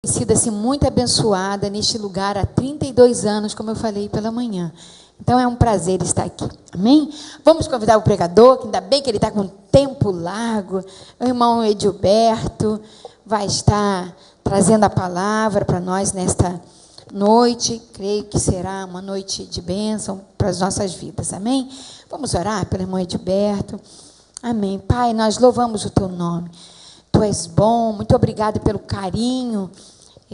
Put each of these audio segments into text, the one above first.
sido assim, muito abençoada neste lugar há 32 anos, como eu falei pela manhã. Então, é um prazer estar aqui. Amém? Vamos convidar o pregador, que ainda bem que ele está com tempo largo. O irmão Edilberto vai estar trazendo a palavra para nós nesta noite. Creio que será uma noite de bênção para as nossas vidas. Amém? Vamos orar pelo irmão Edilberto. Amém. Pai, nós louvamos o teu nome. Tu és bom. Muito obrigado pelo carinho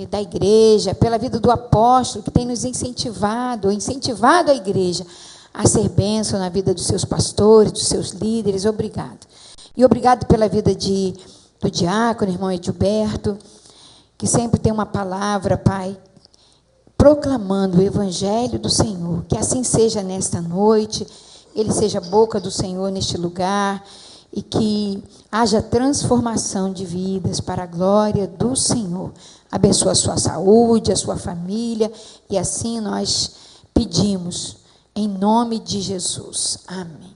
da igreja, pela vida do apóstolo, que tem nos incentivado a igreja a ser bênção na vida dos seus pastores, dos seus líderes. Obrigado. E obrigado pela vida do diácono, irmão Edilberto, que sempre tem uma palavra, Pai, proclamando o evangelho do Senhor. Que assim seja nesta noite, ele seja a boca do Senhor neste lugar, e que haja transformação de vidas para a glória do Senhor. Abençoa a sua saúde, a sua família, e assim nós pedimos, em nome de Jesus. Amém.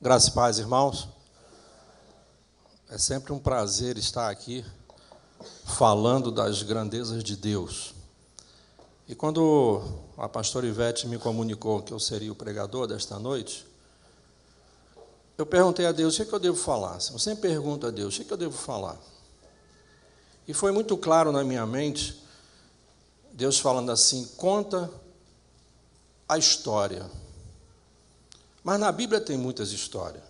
Graça e paz, irmãos. É sempre um prazer estar aqui falando das grandezas de Deus. E quando a pastora Ivete me comunicou que eu seria o pregador desta noite, eu perguntei a Deus, o que eu devo falar? Eu sempre pergunto a Deus, o que eu devo falar? E foi muito claro na minha mente, Deus falando assim, conta a história. Mas na Bíblia tem muitas histórias.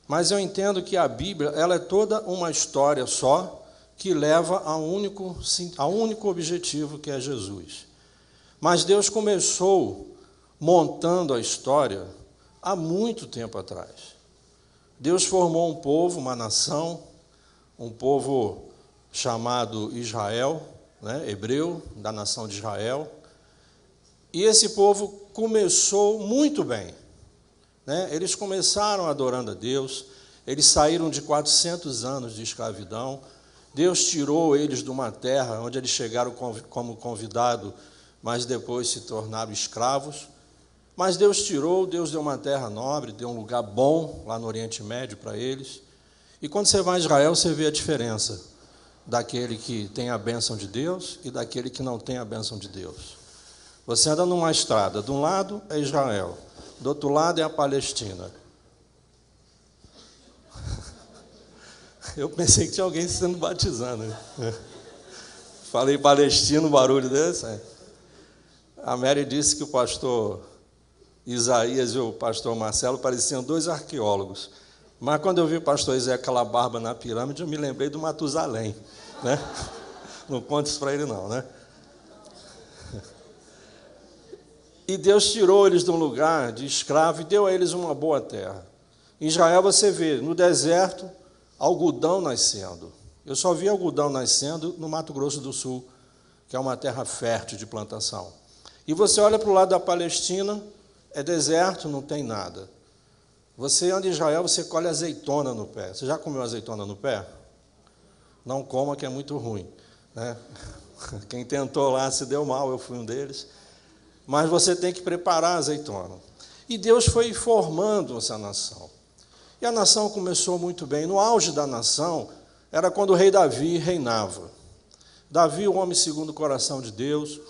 Mas eu entendo que a Bíblia, ela é toda uma história só, que leva a um único objetivo, que é Jesus. Mas Deus começou montando a história há muito tempo atrás. Deus formou um povo, uma nação, um povo chamado Israel, né, hebreu, da nação de Israel. E esse povo começou muito bem, né? Eles começaram adorando a Deus, eles saíram de 400 anos de escravidão. Deus tirou eles de uma terra onde eles chegaram como convidado, mas depois se tornaram escravos. Mas Deus tirou, Deus deu uma terra nobre, deu um lugar bom lá no Oriente Médio para eles. E quando você vai a Israel, você vê a diferença daquele que tem a bênção de Deus e daquele que não tem a bênção de Deus. Você anda numa estrada, de um lado é Israel, do outro lado é a Palestina. Eu pensei que tinha alguém sendo batizando. Falei palestino, barulho desse. A Mary disse que o pastor Isaías e o pastor Marcelo pareciam dois arqueólogos. Mas quando eu vi o pastor Isaías com aquela barba na pirâmide, eu me lembrei do Matusalém, né? Não conte isso para ele não, né? E Deus tirou eles de um lugar de escravo e deu a eles uma boa terra. Em Israel você vê, no deserto, algodão nascendo. Eu só vi algodão nascendo no Mato Grosso do Sul, que é uma terra fértil de plantação. E você olha para o lado da Palestina, é deserto, não tem nada. Você anda em Israel, você colhe azeitona no pé. Você já comeu azeitona no pé? Não coma, que é muito ruim, né? Quem tentou lá se deu mal, eu fui um deles. Mas você tem que preparar a azeitona. E Deus foi formando essa nação. E a nação começou muito bem. No auge da nação, era quando o rei Davi reinava. Davi, o homem segundo o coração de Deus,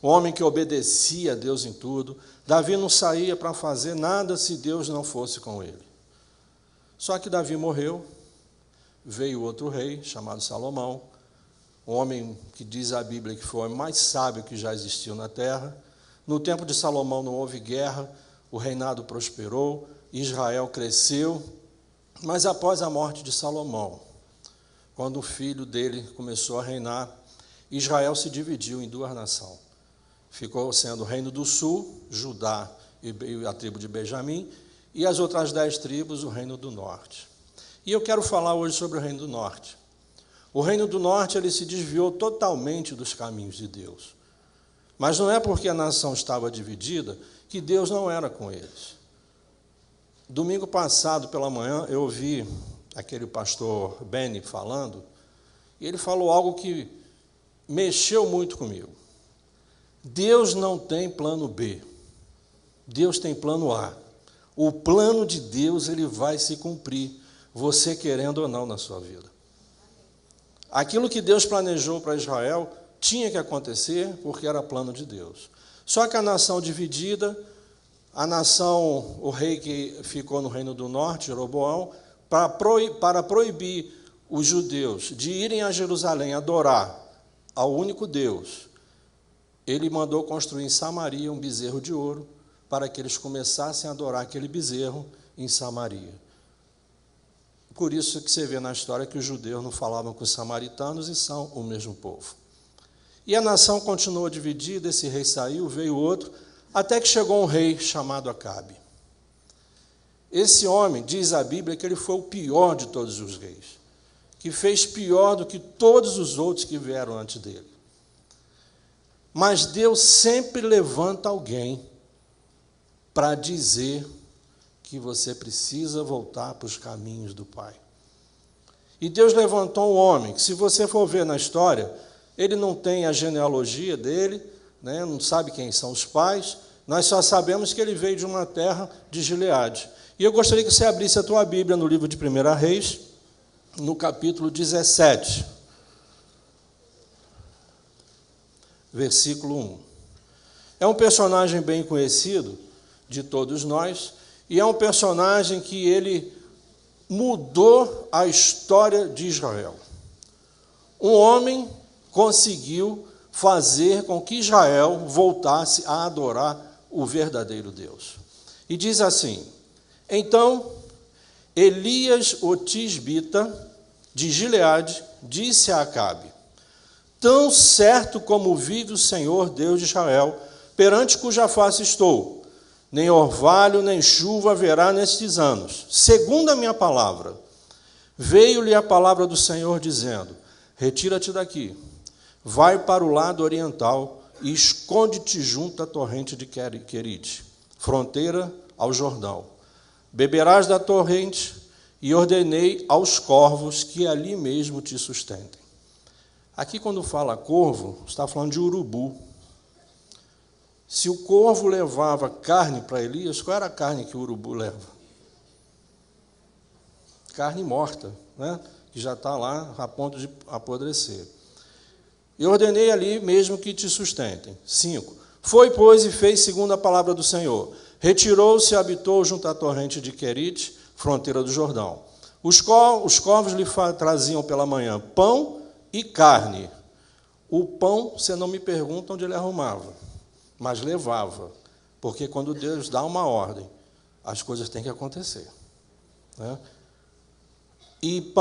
o homem que obedecia a Deus em tudo. Davi não saía para fazer nada se Deus não fosse com ele. Só que Davi morreu, veio outro rei, chamado Salomão, um homem que diz a Bíblia que foi o homem mais sábio que já existiu na terra. No tempo de Salomão não houve guerra, o reinado prosperou, Israel cresceu. Mas após a morte de Salomão, quando o filho dele começou a reinar, Israel se dividiu em duas nações. Ficou sendo o reino do sul, Judá e a tribo de Benjamim, e as outras 10 tribos, o reino do norte. E eu quero falar hoje sobre o reino do norte. O reino do norte, ele se desviou totalmente dos caminhos de Deus. Mas não é porque a nação estava dividida que Deus não era com eles. Domingo passado, pela manhã, eu ouvi aquele pastor Benny falando, e ele falou algo que mexeu muito comigo. Deus não tem plano B. Deus tem plano A. O plano de Deus, ele vai se cumprir, você querendo ou não na sua vida. Aquilo que Deus planejou para Israel tinha que acontecer porque era plano de Deus. Só que a nação dividida, o rei que ficou no reino do norte, Jeroboão, para proibir os judeus de irem a Jerusalém adorar ao único Deus, ele mandou construir em Samaria um bezerro de ouro para que eles começassem a adorar aquele bezerro em Samaria. Por isso que você vê na história que os judeus não falavam com os samaritanos e são o mesmo povo. E a nação continuou dividida, esse rei saiu, veio outro, até que chegou um rei chamado Acabe. Esse homem, diz a Bíblia, que ele foi o pior de todos os reis, que fez pior do que todos os outros que vieram antes dele. Mas Deus sempre levanta alguém para dizer que você precisa voltar para os caminhos do Pai. E Deus levantou um homem, que se você for ver na história, ele não tem a genealogia dele, né, não sabe quem são os pais, nós só sabemos que ele veio de uma terra de Gileade. E eu gostaria que você abrisse a tua Bíblia no livro de 1 Reis, no capítulo 17, versículo 1. É um personagem bem conhecido de todos nós, e é um personagem que ele mudou a história de Israel. Um homem conseguiu fazer com que Israel voltasse a adorar o verdadeiro Deus. E diz assim: então, Elias, o tisbita, de Gileade, disse a Acabe: tão certo como vive o Senhor, Deus de Israel, perante cuja face estou, nem orvalho, nem chuva haverá nestes anos. Segundo a minha palavra, veio-lhe a palavra do Senhor, dizendo: retira-te daqui, vai para o lado oriental e esconde-te junto à torrente de Querite, fronteira ao Jordão. Beberás da torrente, e ordenei aos corvos que ali mesmo te sustentem. Aqui, quando fala corvo, está falando de urubu. Se o corvo levava carne para Elias, qual era a carne que o urubu leva? Carne morta, né? Que já está lá a ponto de apodrecer. E ordenei ali mesmo que te sustentem. 5. Foi, pois, e fez segundo a palavra do Senhor. Retirou-se e habitou junto à torrente de Querite, fronteira do Jordão. Os corvos lhe traziam pela manhã pão e carne. O pão, você não me pergunta onde ele arrumava, mas levava, porque quando Deus dá uma ordem, as coisas têm que acontecer, né? E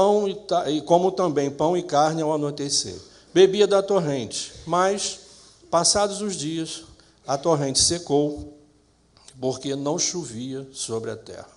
como também pão e carne ao anoitecer. Bebia da torrente, mas, passados os dias, a torrente secou, porque não chovia sobre a terra.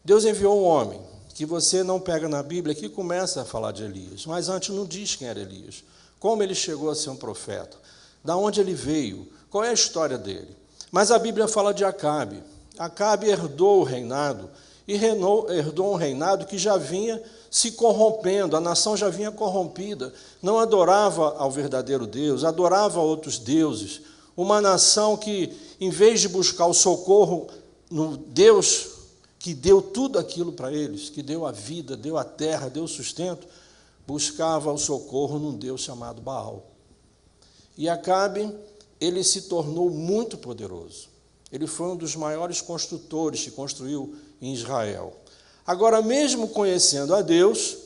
Deus enviou um homem, que você não pega na Bíblia, que começa a falar de Elias, mas antes não diz quem era Elias, como ele chegou a ser um profeta, da onde ele veio, qual é a história dele. Mas a Bíblia fala de Acabe. Acabe herdou o reinado, e herdou um reinado que já vinha se corrompendo, a nação já vinha corrompida, não adorava ao verdadeiro Deus, adorava a outros deuses, uma nação que, em vez de buscar o socorro no Deus que deu tudo aquilo para eles, que deu a vida, deu a terra, deu o sustento, buscava o socorro num Deus chamado Baal. E Acabe, ele se tornou muito poderoso. Ele foi um dos maiores construtores que construiu em Israel. Agora, mesmo conhecendo a Deus,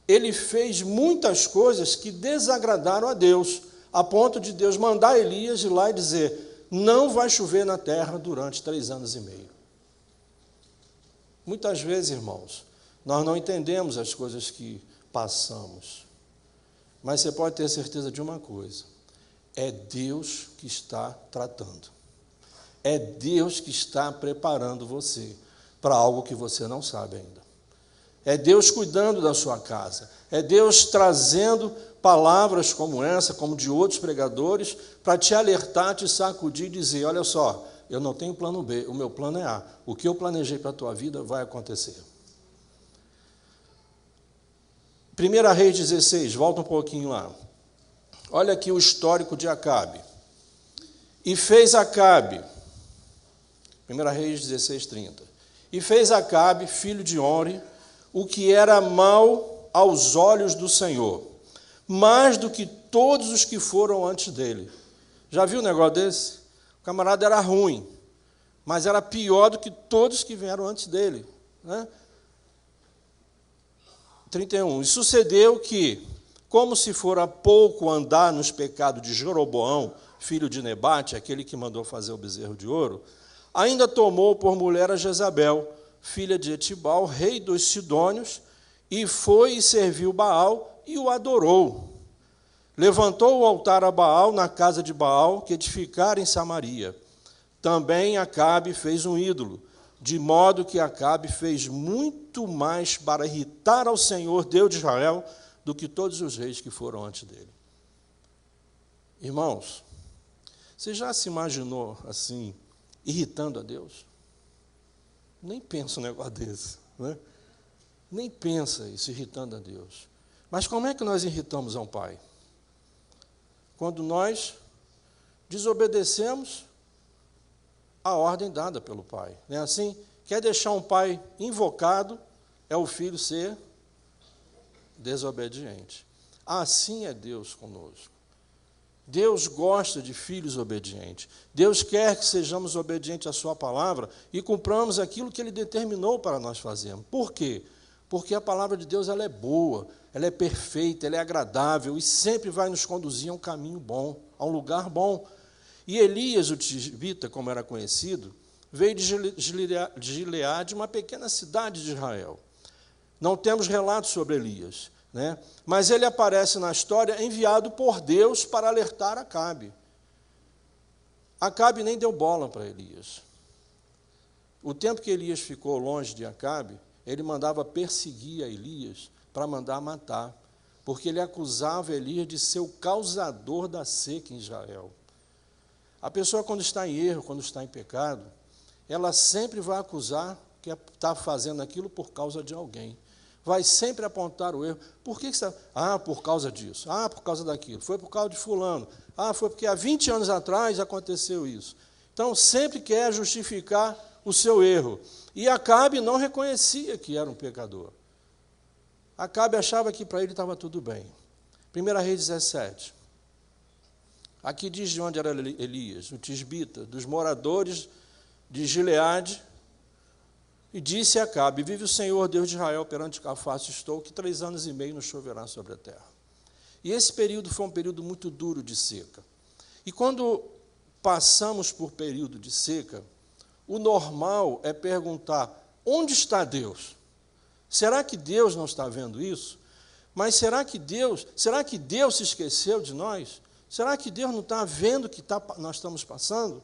ele fez muitas coisas que desagradaram a Deus, a ponto de Deus mandar Elias ir lá e dizer: não vai chover na terra durante 3 anos e meio. Muitas vezes, irmãos, nós não entendemos as coisas que passamos, mas você pode ter certeza de uma coisa: é Deus que está tratando, é Deus que está preparando você para algo que você não sabe ainda, é Deus cuidando da sua casa, é Deus trazendo palavras como essa, como de outros pregadores, para te alertar, te sacudir e dizer: olha só, eu não tenho plano B, o meu plano é A. O que eu planejei para a tua vida vai acontecer. 1 Reis 16, volta um pouquinho lá. Olha aqui o histórico de Acabe. E fez Acabe 1 Reis 16:30. E fez Acabe, filho de Onre, o que era mal aos olhos do Senhor, mais do que todos os que foram antes dele. Já viu um negócio desse? O camarada era ruim, mas era pior do que todos que vieram antes dele, né? 31. E sucedeu que, como se fora pouco andar nos pecados de Jeroboão, filho de Nebate, aquele que mandou fazer o bezerro de ouro, ainda tomou por mulher a Jezabel, filha de Etibal, rei dos Sidônios, e foi e serviu Baal e o adorou. Levantou o altar a Baal na casa de Baal, que edificara em Samaria. Também Acabe fez um ídolo, de modo que Acabe fez muito mais para irritar ao Senhor, Deus de Israel, do que todos os reis que foram antes dele. Irmãos, você já se imaginou assim, irritando a Deus? Nem pensa um negócio desse, né? Nem pensa isso, irritando a Deus. Mas como é que nós irritamos a um pai? Quando nós desobedecemos a ordem dada pelo pai. Não é assim? Quer deixar um pai invocado, é o filho ser desobediente. Assim é Deus conosco. Deus gosta de filhos obedientes. Deus quer que sejamos obedientes à sua palavra e cumpramos aquilo que Ele determinou para nós fazermos. Por quê? Porque a palavra de Deus ela é boa, ela é perfeita, ela é agradável e sempre vai nos conduzir a um caminho bom, a um lugar bom. E Elias, o tisbita, como era conhecido, veio de Gileade, uma pequena cidade de Israel. Não temos relatos sobre Elias, né? Mas ele aparece na história enviado por Deus para alertar Acabe. Acabe nem deu bola para Elias. O tempo que Elias ficou longe de Acabe, ele mandava perseguir a Elias para mandar matar, porque ele acusava Elias de ser o causador da seca em Israel. A pessoa, quando está em erro, quando está em pecado, ela sempre vai acusar que está fazendo aquilo por causa de alguém. Vai sempre apontar o erro. Por que você está... Ah, por causa disso. Ah, por causa daquilo. Foi por causa de fulano. Ah, foi porque há 20 anos atrás aconteceu isso. Então, sempre quer justificar o seu erro. E Acabe não reconhecia que era um pecador. Acabe achava que para ele estava tudo bem. 1 Reis 17. Aqui diz de onde era Elias, o tisbita, dos moradores de Gileade, e disse a Acabe: vive o Senhor, Deus de Israel, perante que afasto estou, que 3 anos e meio não choverá sobre a terra. E esse período foi um período muito duro de seca. E quando passamos por período de seca, o normal é perguntar: onde está Deus? Será que Deus não está vendo isso? Mas será que Deus se esqueceu de nós? Será que Deus não está vendo o que nós estamos passando?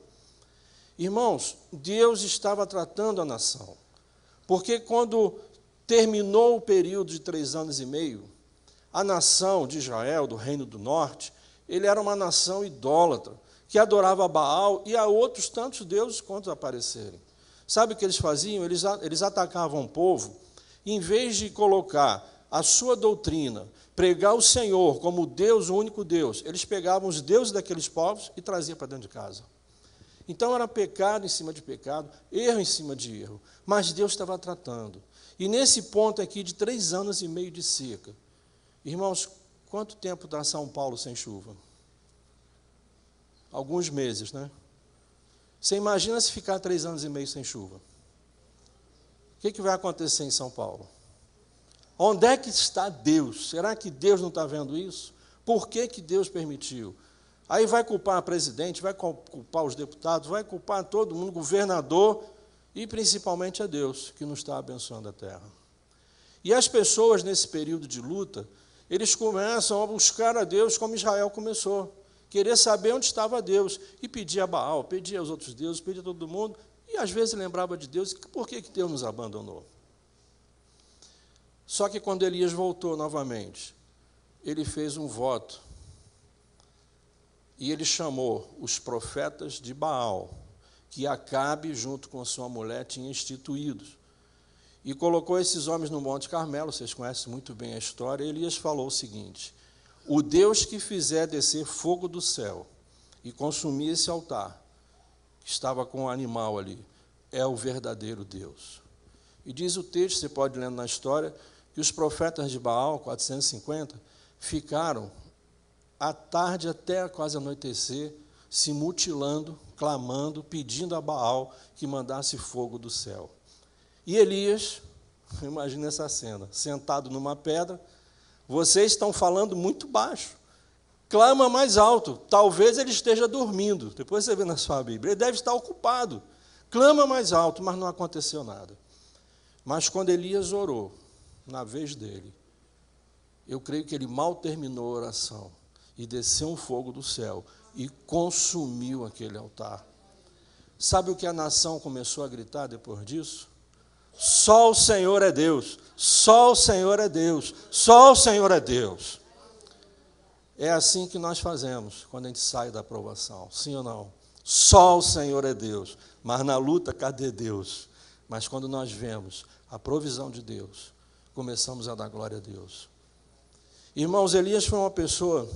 Irmãos, Deus estava tratando a nação. Porque quando terminou o período de 3 anos e meio, a nação de Israel, do Reino do Norte, ele era uma nação idólatra, que adorava Baal e a outros tantos deuses quantos aparecerem. Sabe o que eles faziam? Eles atacavam o povo, e em vez de colocar a sua doutrina, pregar o Senhor como Deus, o único Deus, eles pegavam os deuses daqueles povos e traziam para dentro de casa. Então era pecado em cima de pecado, erro em cima de erro, mas Deus estava tratando. E nesse ponto aqui de 3 anos e meio de seca, irmãos, quanto tempo está São Paulo sem chuva? Alguns meses, né? Você imagina se ficar 3 anos e meio sem chuva? O que vai acontecer em São Paulo? Onde é que está Deus? Será que Deus não está vendo isso? Por que Deus permitiu? Aí vai culpar a presidente, vai culpar os deputados, vai culpar todo mundo, governador, e principalmente a Deus, que não está abençoando a terra. E as pessoas, nesse período de luta, eles começam a buscar a Deus como Israel começou. Querer saber onde estava Deus. E pedir a Baal, pedir aos outros deuses, pedir a todo mundo. E às vezes lembrava de Deus. E por que Deus nos abandonou? Só que quando Elias voltou novamente, ele fez um voto. E ele chamou os profetas de Baal, que Acabe, junto com sua mulher, tinha instituídos. E colocou esses homens no Monte Carmelo, vocês conhecem muito bem a história. E Elias falou o seguinte: o Deus que fizer descer fogo do céu e consumir esse altar, que estava com o animal ali, é o verdadeiro Deus. E diz o texto, você pode ler na história, que os profetas de Baal, 450, ficaram à tarde até quase anoitecer, se mutilando, clamando, pedindo a Baal que mandasse fogo do céu. E Elias, imagina essa cena, sentado numa pedra, vocês estão falando muito baixo, clama mais alto, talvez ele esteja dormindo, depois você vê na sua Bíblia, ele deve estar ocupado, clama mais alto, mas não aconteceu nada. Mas quando Elias orou, na vez dele, eu creio que ele mal terminou a oração, e desceu um fogo do céu, e consumiu aquele altar. Sabe o que a nação começou a gritar depois disso? Só o Senhor é Deus, só o Senhor é Deus, só o Senhor é Deus. É assim que nós fazemos quando a gente sai da aprovação, sim ou não? Só o Senhor é Deus, mas na luta, cadê Deus? Mas quando nós vemos a provisão de Deus, começamos a dar glória a Deus. Irmãos, Elias foi uma pessoa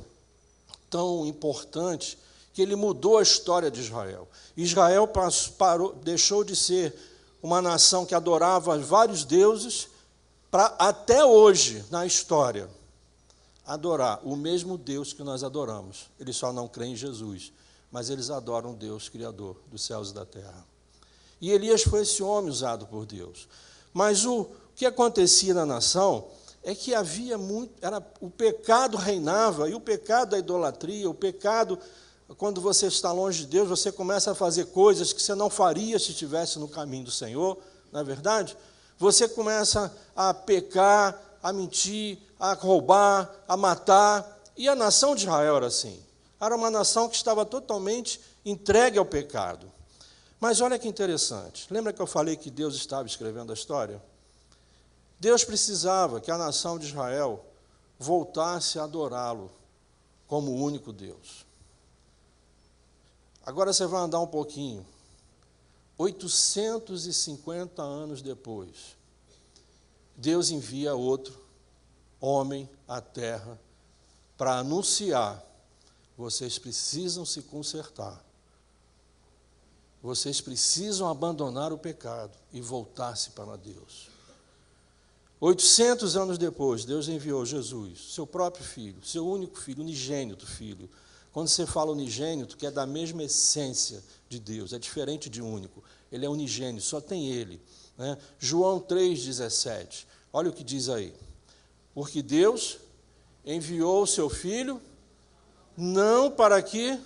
tão importante que ele mudou a história de Israel. Israel deixou de ser uma nação que adorava vários deuses para até hoje, na história, adorar o mesmo Deus que nós adoramos. Eles só não creem em Jesus, mas eles adoram o Deus Criador dos céus e da terra. E Elias foi esse homem usado por Deus. Mas o que acontecia na nação é que havia o pecado reinava, e o pecado da idolatria, o pecado, quando você está longe de Deus, você começa a fazer coisas que você não faria se estivesse no caminho do Senhor, não é verdade? Você começa a pecar, a mentir, a roubar, a matar, e a nação de Israel era assim. Era uma nação que estava totalmente entregue ao pecado. Mas olha que interessante, lembra que eu falei que Deus estava escrevendo a história? Deus precisava que a nação de Israel voltasse a adorá-lo como o único Deus. Agora você vai andar um pouquinho. 850 anos depois, Deus envia outro homem à terra para anunciar: vocês precisam se consertar. Vocês precisam abandonar o pecado e voltar-se para Deus. 800 anos depois, Deus enviou Jesus, seu próprio filho, seu único filho, unigênito filho. Quando você fala unigênito, que é da mesma essência de Deus, é diferente de único. Ele é unigênito, só tem ele. Né? João 3,17, olha o que diz aí. Porque Deus enviou o seu Filho, não para que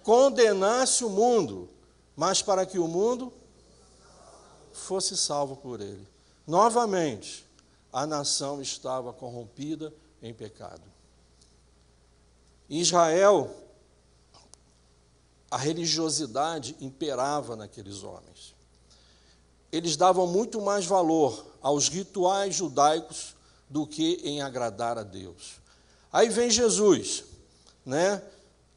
condenasse o mundo, mas para que o mundo fosse salvo por ele. Novamente, a nação estava corrompida em pecado. Em Israel, a religiosidade imperava naqueles homens. Eles davam muito mais valor aos rituais judaicos do que em agradar a Deus. Aí vem Jesus, né,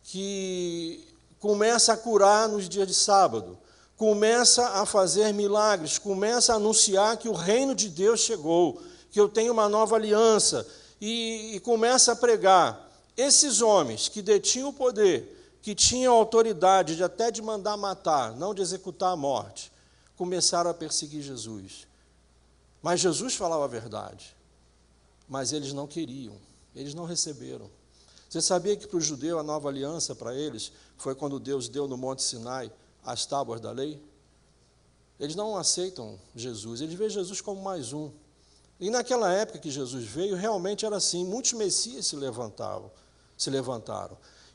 que começa a curar nos dias de sábado, começa a fazer milagres, começa a anunciar que o reino de Deus chegou, que eu tenho uma nova aliança, e começa a pregar. Esses homens que detinham o poder, que tinham a autoridade até de mandar matar, não de executar a morte, começaram a perseguir Jesus. Mas Jesus falava a verdade, mas eles não queriam, eles não receberam. Você sabia que para o judeu a nova aliança para eles foi quando Deus deu no Monte Sinai as tábuas da lei? Eles não aceitam Jesus, eles veem Jesus como mais um. E naquela época que Jesus veio, realmente era assim, muitos messias se levantaram.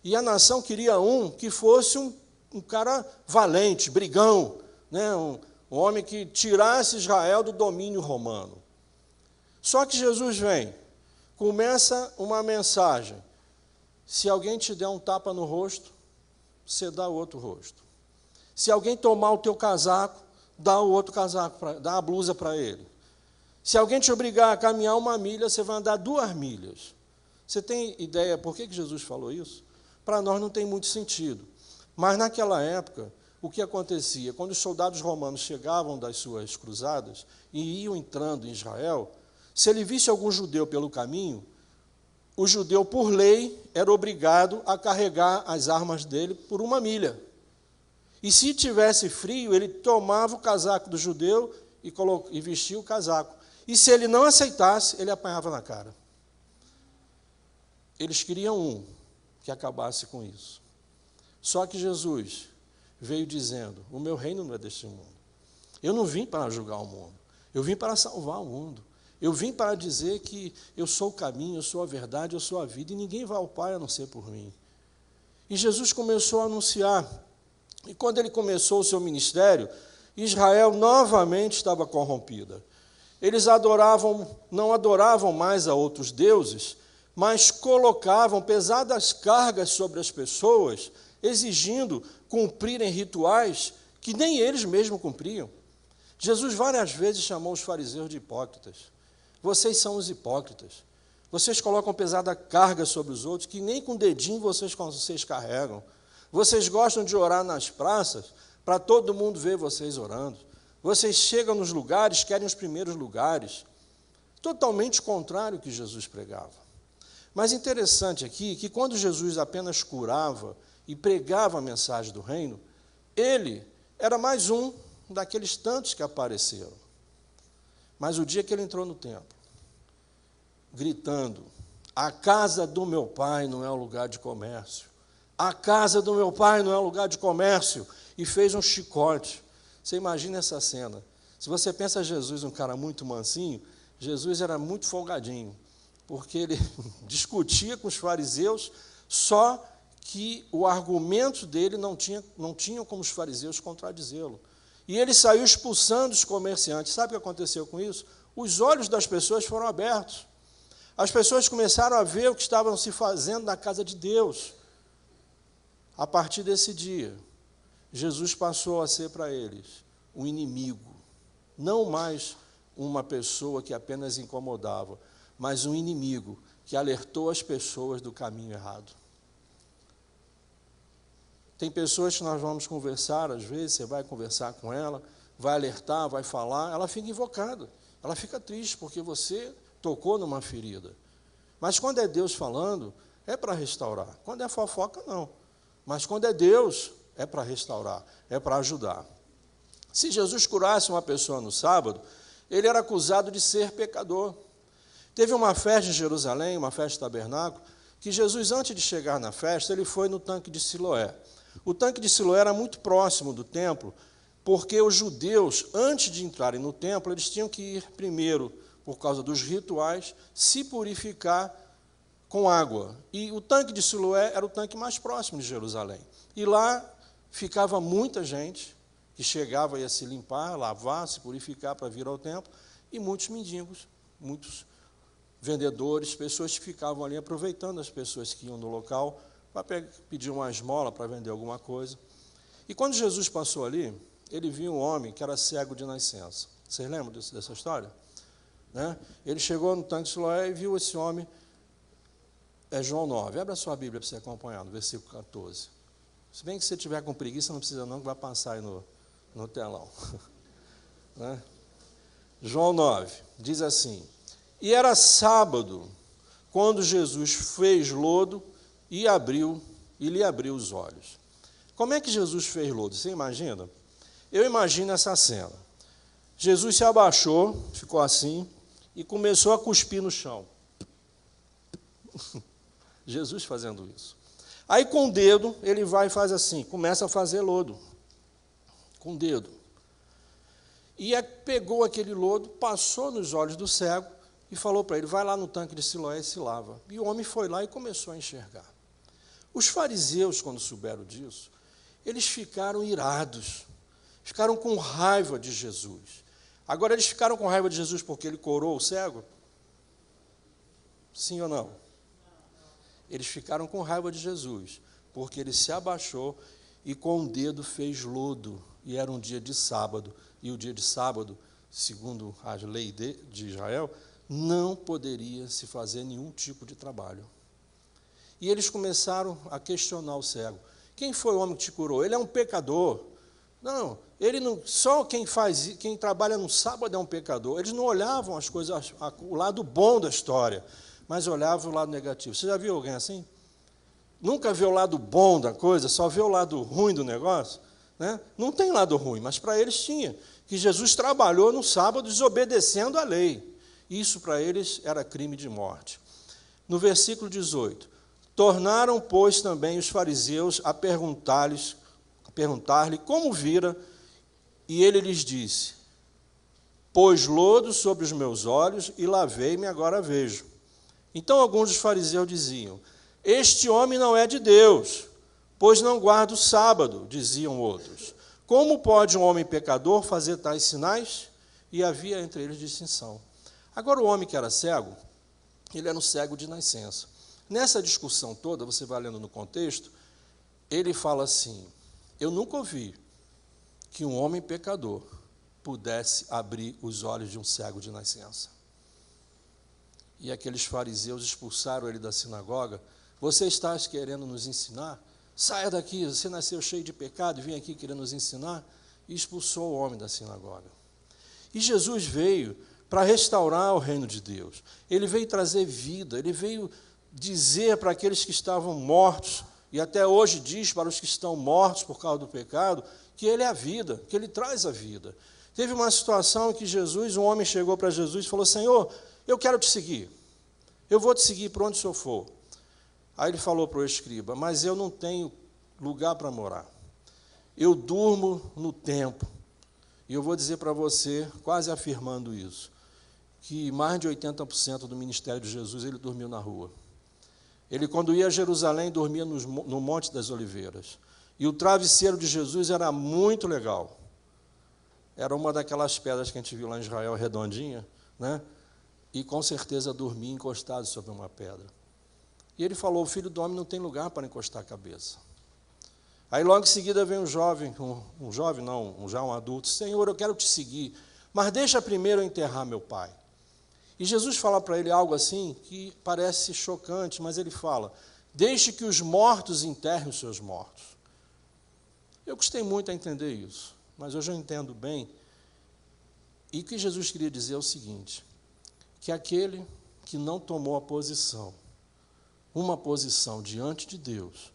E a nação queria um que fosse um cara valente, brigão, né? Um homem que tirasse Israel do domínio romano. Só que Jesus vem, começa uma mensagem: se alguém te der um tapa no rosto, você dá o outro rosto. Se alguém tomar o teu casaco, dá o outro casaco, dá a blusa para ele. Se alguém te obrigar a caminhar 1 milha, você vai andar 2 milhas. Você tem ideia por que Jesus falou isso? Para nós não tem muito sentido. Mas naquela época, o que acontecia? Quando os soldados romanos chegavam das suas cruzadas e iam entrando em Israel, se ele visse algum judeu pelo caminho, o judeu, por lei, era obrigado a carregar as armas dele por 1 milha. E se tivesse frio, ele tomava o casaco do judeu e vestia o casaco. E se ele não aceitasse, ele apanhava na cara. Eles queriam um que acabasse com isso. Só que Jesus veio dizendo: o meu reino não é deste mundo. Eu não vim para julgar o mundo. Eu vim para salvar o mundo. Eu vim para dizer que eu sou o caminho, eu sou a verdade, eu sou a vida, e ninguém vai ao Pai a não ser por mim. E Jesus começou a anunciar. E quando ele começou o seu ministério, Israel novamente estava corrompida. Eles não adoravam mais a outros deuses, mas colocavam pesadas cargas sobre as pessoas, exigindo cumprirem rituais que nem eles mesmos cumpriam. Jesus várias vezes chamou os fariseus de hipócritas. Vocês são os hipócritas. Vocês colocam pesada carga sobre os outros que nem com o dedinho vocês carregam. Vocês gostam de orar nas praças para todo mundo ver vocês orando. Vocês chegam nos lugares, querem os primeiros lugares. Totalmente contrário ao que Jesus pregava. Mas interessante aqui que quando Jesus apenas curava e pregava a mensagem do reino, ele era mais um daqueles tantos que apareceram. Mas o dia que ele entrou no templo, gritando: a casa do meu pai não é um lugar de comércio. A casa do meu pai não é um lugar de comércio. E fez um chicote. Você imagina essa cena. Se você pensa Jesus um cara muito mansinho, Jesus era muito folgadinho, porque ele discutia com os fariseus, só que o argumento dele não tinha como os fariseus contradizê-lo. E ele saiu expulsando os comerciantes. Sabe o que aconteceu com isso? Os olhos das pessoas foram abertos. As pessoas começaram a ver o que estavam se fazendo na casa de Deus. A partir desse dia, Jesus passou a ser para eles um inimigo. Não mais uma pessoa que apenas incomodava, mas um inimigo que alertou as pessoas do caminho errado. Tem pessoas que nós vamos conversar, às vezes você vai conversar com ela, vai alertar, vai falar, ela fica invocada, ela fica triste, porque você tocou numa ferida. Mas quando é Deus falando, é para restaurar. Quando é fofoca, não. Mas quando é Deus, é para restaurar, é para ajudar. Se Jesus curasse uma pessoa no sábado, ele era acusado de ser pecador. Teve uma festa em Jerusalém, uma festa de tabernáculo, que Jesus, antes de chegar na festa, ele foi no tanque de Siloé. O tanque de Siloé era muito próximo do templo, porque os judeus, antes de entrarem no templo, eles tinham que ir primeiro, por causa dos rituais, se purificar com água. E o tanque de Siloé era o tanque mais próximo de Jerusalém. E lá ficava muita gente que chegava e ia se limpar, lavar, se purificar para vir ao templo, e muitos mendigos, muitos vendedores, pessoas que ficavam ali aproveitando as pessoas que iam no local para pedir uma esmola, para vender alguma coisa. E quando Jesus passou ali, ele viu um homem que era cego de nascença. Vocês lembram dessa história? Né? Ele chegou no tanque de Siloé e viu esse homem. É João 9. Abra a sua Bíblia para você acompanhar, no versículo 14. Se bem que se você tiver com preguiça, não precisa não, que vai passar aí no telão. Né? João 9, diz assim: e era sábado, quando Jesus fez lodo e lhe abriu os olhos. Como é que Jesus fez lodo? Você imagina? Eu imagino essa cena. Jesus se abaixou, ficou assim, e começou a cuspir no chão. Jesus fazendo isso. Aí com o dedo, ele vai e faz assim, começa a fazer lodo. Com o dedo. E pegou aquele lodo, passou nos olhos do cego e falou para ele: vai lá no tanque de Siloé e se lava. E o homem foi lá e começou a enxergar. Os fariseus, quando souberam disso, eles ficaram irados, ficaram com raiva de Jesus. Agora, eles ficaram com raiva de Jesus porque ele curou o cego? Sim ou não? Eles ficaram com raiva de Jesus, porque ele se abaixou e com o dedo fez lodo, e era um dia de sábado, e o dia de sábado, segundo a lei de Israel, não poderia se fazer nenhum tipo de trabalho. E eles começaram a questionar o cego: quem foi o homem que te curou? Ele é um pecador. Não, ele não, só quem trabalha no sábado é um pecador. Eles não olhavam as coisas, o lado bom da história, mas olhavam o lado negativo. Você já viu alguém assim? Nunca vê o lado bom da coisa, só vê o lado ruim do negócio? né? Não tem lado ruim, mas para eles tinha, que Jesus trabalhou no sábado desobedecendo a lei. Isso para eles era crime de morte. No versículo 18, tornaram, pois, também os fariseus a perguntar-lhe como vira, e ele lhes disse: pôs lodo sobre os meus olhos e lavei-me, agora vejo. Então alguns dos fariseus diziam: este homem não é de Deus, pois não guarda o sábado, diziam outros. Como pode um homem pecador fazer tais sinais? E havia entre eles distinção. Agora o homem que era cego, ele era um cego de nascença. Nessa discussão toda, você vai lendo no contexto, ele fala assim: eu nunca ouvi que um homem pecador pudesse abrir os olhos de um cego de nascença. E aqueles fariseus expulsaram ele da sinagoga. Você está querendo nos ensinar? Saia daqui, você nasceu cheio de pecado e vem aqui querendo nos ensinar. E expulsou o homem da sinagoga. E Jesus veio para restaurar o reino de Deus. Ele veio trazer vida, ele veio dizer para aqueles que estavam mortos, e até hoje diz para os que estão mortos por causa do pecado, que ele é a vida, que ele traz a vida. Teve uma situação em que um homem chegou para Jesus e falou: Senhor, eu quero te seguir, eu vou te seguir para onde o Senhor for. Aí ele falou para o escriba: mas eu não tenho lugar para morar, eu durmo no templo. E eu vou dizer para você, quase afirmando isso, que mais de 80% do ministério de Jesus ele dormiu na rua. Ele, quando ia a Jerusalém, dormia no Monte das Oliveiras. E o travesseiro de Jesus era muito legal. Era uma daquelas pedras que a gente viu lá em Israel, redondinha, né? E com certeza dormia encostado sobre uma pedra. E ele falou: o filho do homem não tem lugar para encostar a cabeça. Aí logo em seguida vem um adulto: Senhor, eu quero te seguir, mas deixa primeiro eu enterrar meu pai. E Jesus fala para ele algo assim que parece chocante, mas ele fala: deixe que os mortos enterrem os seus mortos. Eu custei muito a entender isso, mas hoje eu entendo bem. E o que Jesus queria dizer é o seguinte: que aquele que não tomou a posição, uma posição diante de Deus,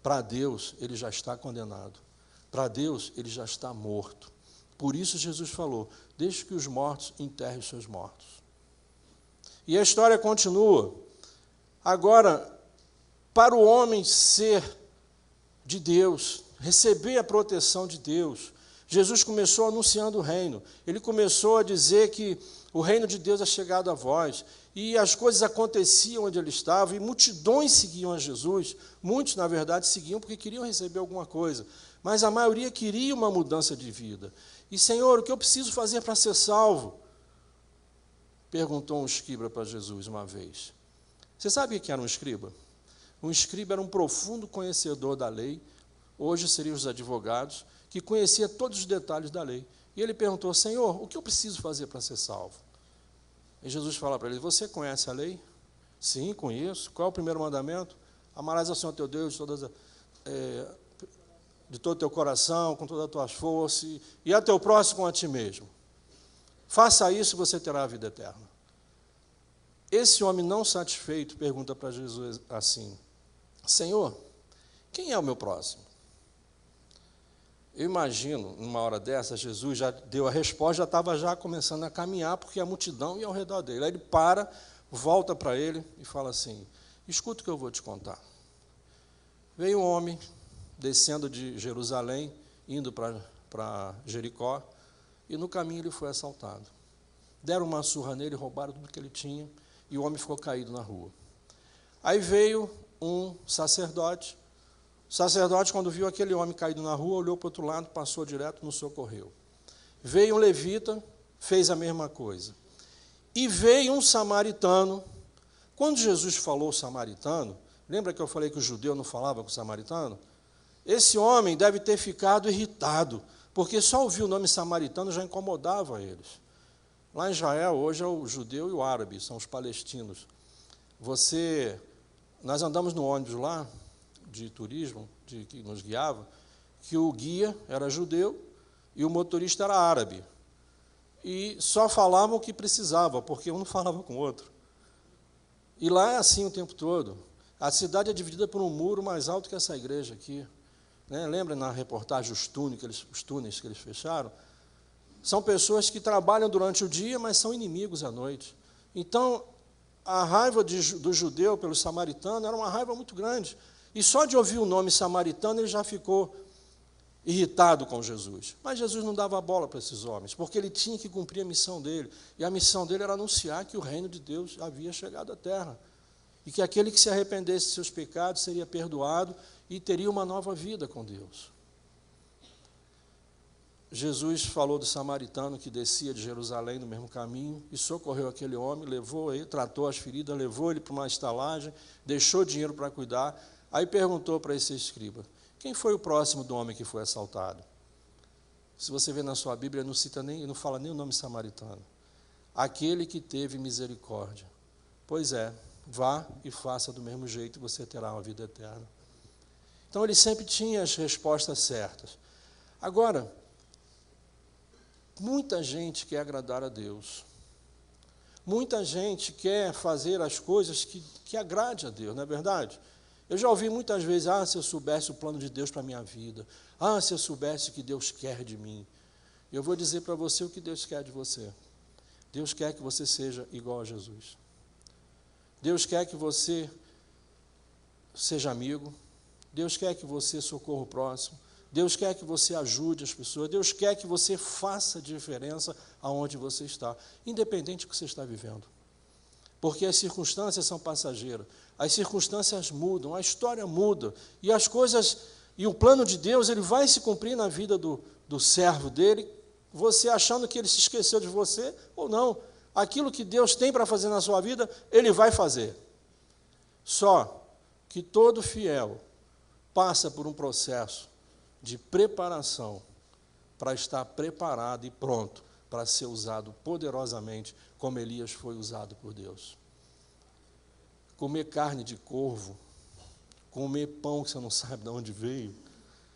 para Deus ele já está condenado, para Deus ele já está morto. Por isso Jesus falou: deixe que os mortos enterrem os seus mortos. E a história continua. Agora, para o homem ser de Deus, receber a proteção de Deus, Jesus começou anunciando o reino. Ele começou a dizer que o reino de Deus é chegado a vós. E as coisas aconteciam onde ele estava, e multidões seguiam a Jesus. Muitos, na verdade, seguiam porque queriam receber alguma coisa, mas a maioria queria uma mudança de vida. E, Senhor, o que eu preciso fazer para ser salvo? Perguntou um escriba para Jesus uma vez. Você sabe o que era um escriba? Um escriba era um profundo conhecedor da lei, hoje seriam os advogados, que conhecia todos os detalhes da lei. E ele perguntou: Senhor, o que eu preciso fazer para ser salvo? E Jesus fala para ele: você conhece a lei? Sim, conheço. Qual é o primeiro mandamento? Amarás ao Senhor teu Deus de todo o teu coração, com todas as tuas forças, e a teu próximo com a ti mesmo. Faça isso e você terá a vida eterna. Esse homem não satisfeito pergunta para Jesus assim: Senhor, quem é o meu próximo? Eu imagino, numa hora dessa, Jesus já deu a resposta, já estava começando a caminhar, porque a multidão ia ao redor dele. Aí ele para, volta para ele e fala assim: escuta o que eu vou te contar. Veio um homem descendo de Jerusalém, indo para Jericó, e no caminho ele foi assaltado. Deram uma surra nele, roubaram tudo que ele tinha, e o homem ficou caído na rua. Aí veio um sacerdote. O sacerdote, quando viu aquele homem caído na rua, olhou para o outro lado, passou direto, não socorreu. Veio um levita, fez a mesma coisa. E veio um samaritano. Quando Jesus falou samaritano, lembra que eu falei que o judeu não falava com o samaritano? Esse homem deve ter ficado irritado, porque só ouvir o nome samaritano já incomodava eles. Lá em Israel, hoje é o judeu e o árabe, são os palestinos. Nós andamos no ônibus lá, de turismo, que nos guiava, que o guia era judeu e o motorista era árabe. E só falavam o que precisava, porque um não falava com o outro. E lá é assim o tempo todo. A cidade é dividida por um muro mais alto que essa igreja aqui. né? Lembra na reportagem os túneis que eles fecharam? São pessoas que trabalham durante o dia, mas são inimigos à noite. Então, a raiva do judeu pelo samaritano era uma raiva muito grande. E só de ouvir o nome samaritano, ele já ficou irritado com Jesus. Mas Jesus não dava bola para esses homens, porque ele tinha que cumprir a missão dele. E a missão dele era anunciar que o reino de Deus havia chegado à terra. E que aquele que se arrependesse de seus pecados seria perdoado e teria uma nova vida com Deus. Jesus falou do samaritano que descia de Jerusalém no mesmo caminho e socorreu aquele homem, levou ele, tratou as feridas, levou ele para uma estalagem, deixou dinheiro para cuidar, aí perguntou para esse escriba, quem foi o próximo do homem que foi assaltado? Se você vê na sua Bíblia, não fala nem o nome samaritano. Aquele que teve misericórdia. Pois é, vá e faça do mesmo jeito e você terá uma vida eterna. Então ele sempre tinha as respostas certas. Agora, muita gente quer agradar a Deus. Muita gente quer fazer as coisas que agrade a Deus, não é verdade? Eu já ouvi muitas vezes, se eu soubesse o plano de Deus para a minha vida. Se eu soubesse o que Deus quer de mim. Eu vou dizer para você o que Deus quer de você. Deus quer que você seja igual a Jesus. Deus quer que você seja amigo. Deus quer que você socorra o próximo. Deus quer que você ajude as pessoas, Deus quer que você faça diferença aonde você está, independente do que você está vivendo. Porque as circunstâncias são passageiras, as circunstâncias mudam, a história muda, e as coisas, e o plano de Deus, ele vai se cumprir na vida do servo dele, você achando que ele se esqueceu de você, ou não. Aquilo que Deus tem para fazer na sua vida, ele vai fazer. Só que todo fiel passa por um processo de preparação para estar preparado e pronto para ser usado poderosamente como Elias foi usado por Deus. Comer carne de corvo, comer pão que você não sabe de onde veio,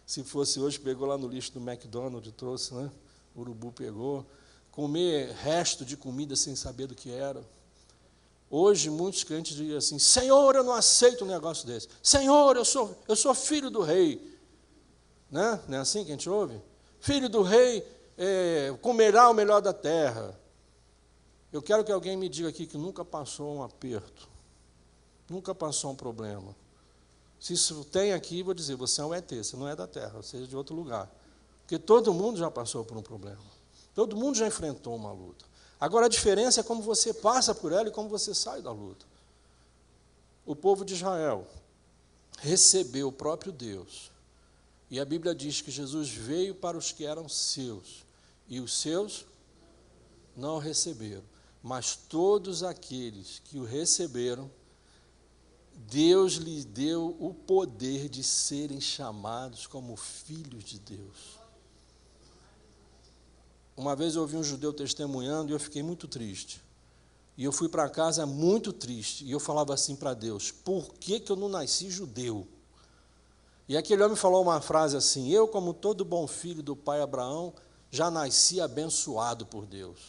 se fosse hoje, pegou lá no lixo do McDonald's, trouxe, né? O urubu pegou. Comer resto de comida sem saber do que era. Hoje, muitos crentes dizem assim, Senhor, eu não aceito um negócio desse. Senhor, eu sou filho do rei. Né? Não é assim que a gente ouve? Filho do rei comerá o melhor da terra. Eu quero que alguém me diga aqui que nunca passou um aperto, nunca passou um problema. Se isso tem aqui, vou dizer, você é um ET, você não é da terra, você é de outro lugar. Porque todo mundo já passou por um problema. Todo mundo já enfrentou uma luta. Agora a diferença é como você passa por ela e como você sai da luta. O povo de Israel recebeu o próprio Deus. E a Bíblia diz que Jesus veio para os que eram seus, e os seus não o receberam. Mas todos aqueles que o receberam, Deus lhes deu o poder de serem chamados como filhos de Deus. Uma vez eu ouvi um judeu testemunhando e eu fiquei muito triste. E eu fui para casa muito triste. E eu falava assim para Deus, por que eu não nasci judeu? E aquele homem falou uma frase assim, eu, como todo bom filho do pai Abraão, já nasci abençoado por Deus.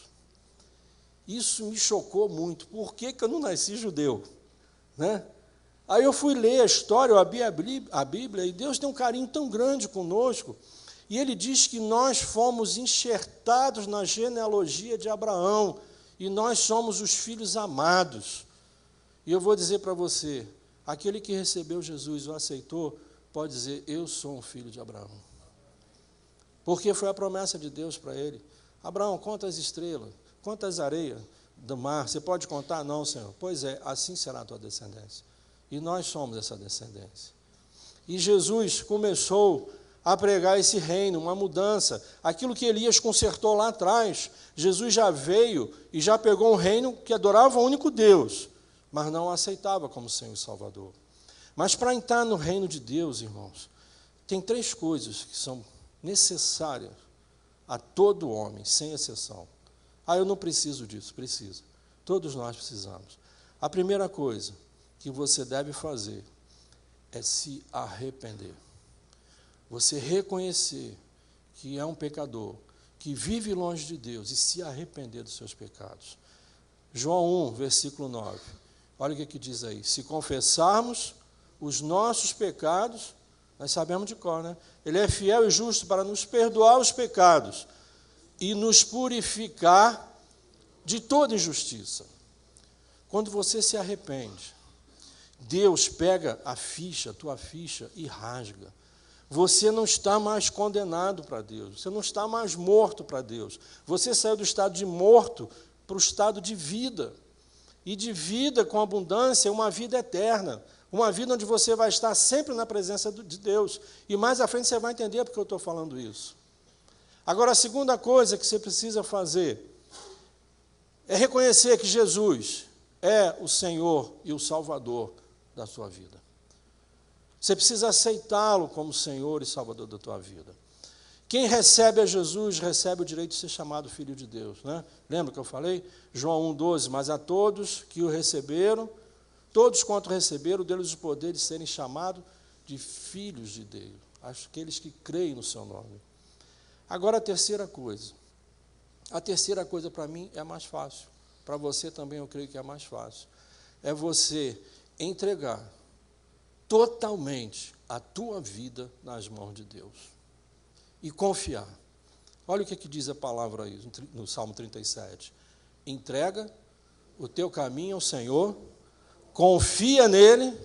Isso me chocou muito. Por que eu não nasci judeu? Né? Aí eu fui ler a história, eu abri a Bíblia, e Deus tem um carinho tão grande conosco, e Ele diz que nós fomos enxertados na genealogia de Abraão, e nós somos os filhos amados. E eu vou dizer para você, aquele que recebeu Jesus, o aceitou, pode dizer, eu sou um filho de Abraão. Porque foi a promessa de Deus para ele. Abraão, conta as estrelas, conta as areias do mar. Você pode contar? Não, Senhor. Pois é, assim será a tua descendência. E nós somos essa descendência. E Jesus começou a pregar esse reino, uma mudança. Aquilo que Elias consertou lá atrás, Jesus já veio e já pegou um reino que adorava o único Deus, mas não o aceitava como Senhor e Salvador. Mas para entrar no reino de Deus, irmãos, tem 3 coisas que são necessárias a todo homem, sem exceção. Eu não preciso disso, precisa. Todos nós precisamos. A primeira coisa que você deve fazer é se arrepender. Você reconhecer que é um pecador, que vive longe de Deus e se arrepender dos seus pecados. João 1, versículo 9. Olha o que diz aí. Se confessarmos os nossos pecados, Nós sabemos de cor, né? Ele é fiel e justo para nos perdoar os pecados e nos purificar de toda injustiça. Quando você se arrepende, Deus pega a tua ficha, e rasga. Você não está mais condenado para Deus, você não está mais morto para Deus. Você saiu do estado de morto para o estado de vida. E de vida com abundância, uma vida eterna. Uma vida onde você vai estar sempre na presença de Deus. E mais à frente você vai entender porque eu estou falando isso. Agora, a segunda coisa que você precisa fazer é reconhecer que Jesus é o Senhor e o Salvador da sua vida. Você precisa aceitá-lo como Senhor e Salvador da tua vida. Quem recebe a Jesus recebe o direito de ser chamado filho de Deus, né? Lembra que eu falei? João 1,12, mas a todos que o receberam, todos quanto receberam, deles o poder de serem chamados de filhos de Deus, aqueles que creem no seu nome. Agora a terceira coisa para mim é mais fácil, para você também eu creio que é mais fácil, é você entregar totalmente a tua vida nas mãos de Deus. E confiar. Olha o que diz a palavra aí, no Salmo 37. Entrega o teu caminho ao Senhor, confia nele,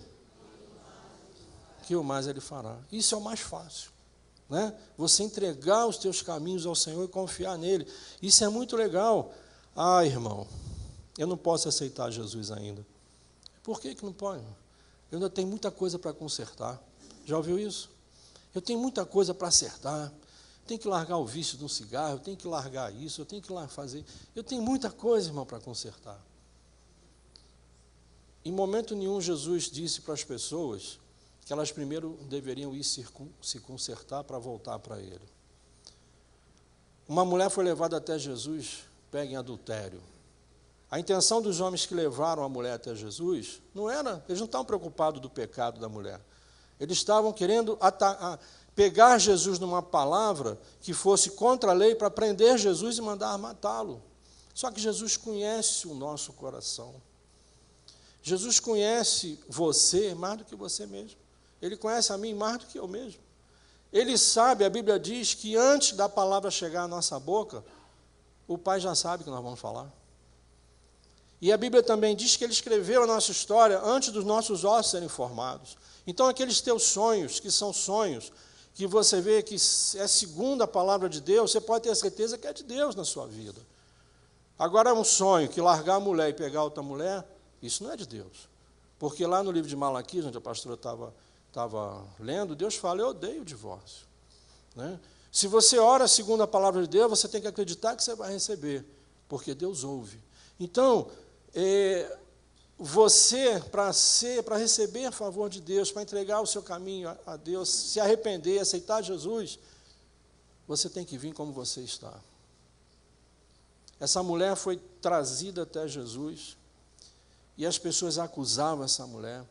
que o mais ele fará. Isso é o mais fácil, né? Você entregar os teus caminhos ao Senhor e confiar nele. Isso é muito legal. Ah, irmão, eu não posso aceitar Jesus ainda. Por que não pode? Eu ainda tenho muita coisa para consertar. Já ouviu isso? Eu tenho muita coisa para acertar. Tenho que largar o vício de um cigarro, eu tenho que largar isso, eu tenho que fazer. Eu tenho muita coisa, irmão, para consertar. Em momento nenhum, Jesus disse para as pessoas que elas primeiro deveriam ir se consertar para voltar para Ele. Uma mulher foi levada até Jesus, pega em adultério. A intenção dos homens que levaram a mulher até Jesus não era, eles não estavam preocupados do pecado da mulher. Eles estavam querendo pegar Jesus numa palavra que fosse contra a lei para prender Jesus e mandar matá-lo. Só que Jesus conhece o nosso coração. Jesus conhece você mais do que você mesmo. Ele conhece a mim mais do que eu mesmo. Ele sabe, a Bíblia diz que antes da palavra chegar à nossa boca, o Pai já sabe o que nós vamos falar. E a Bíblia também diz que Ele escreveu a nossa história antes dos nossos ossos serem formados. Então, aqueles teus sonhos, que são sonhos, que você vê que é segundo a palavra de Deus, você pode ter certeza que é de Deus na sua vida. Agora, é um sonho que largar a mulher e pegar outra mulher, isso não é de Deus. Porque lá no livro de Malaquias, onde a pastora estava lendo, Deus fala, eu odeio o divórcio, né? Se você ora segundo a palavra de Deus, você tem que acreditar que você vai receber, porque Deus ouve. Então, você, para receber a favor de Deus, para entregar o seu caminho a Deus, se arrepender, aceitar Jesus, você tem que vir como você está. Essa mulher foi trazida até Jesus, e as pessoas acusavam essa mulher,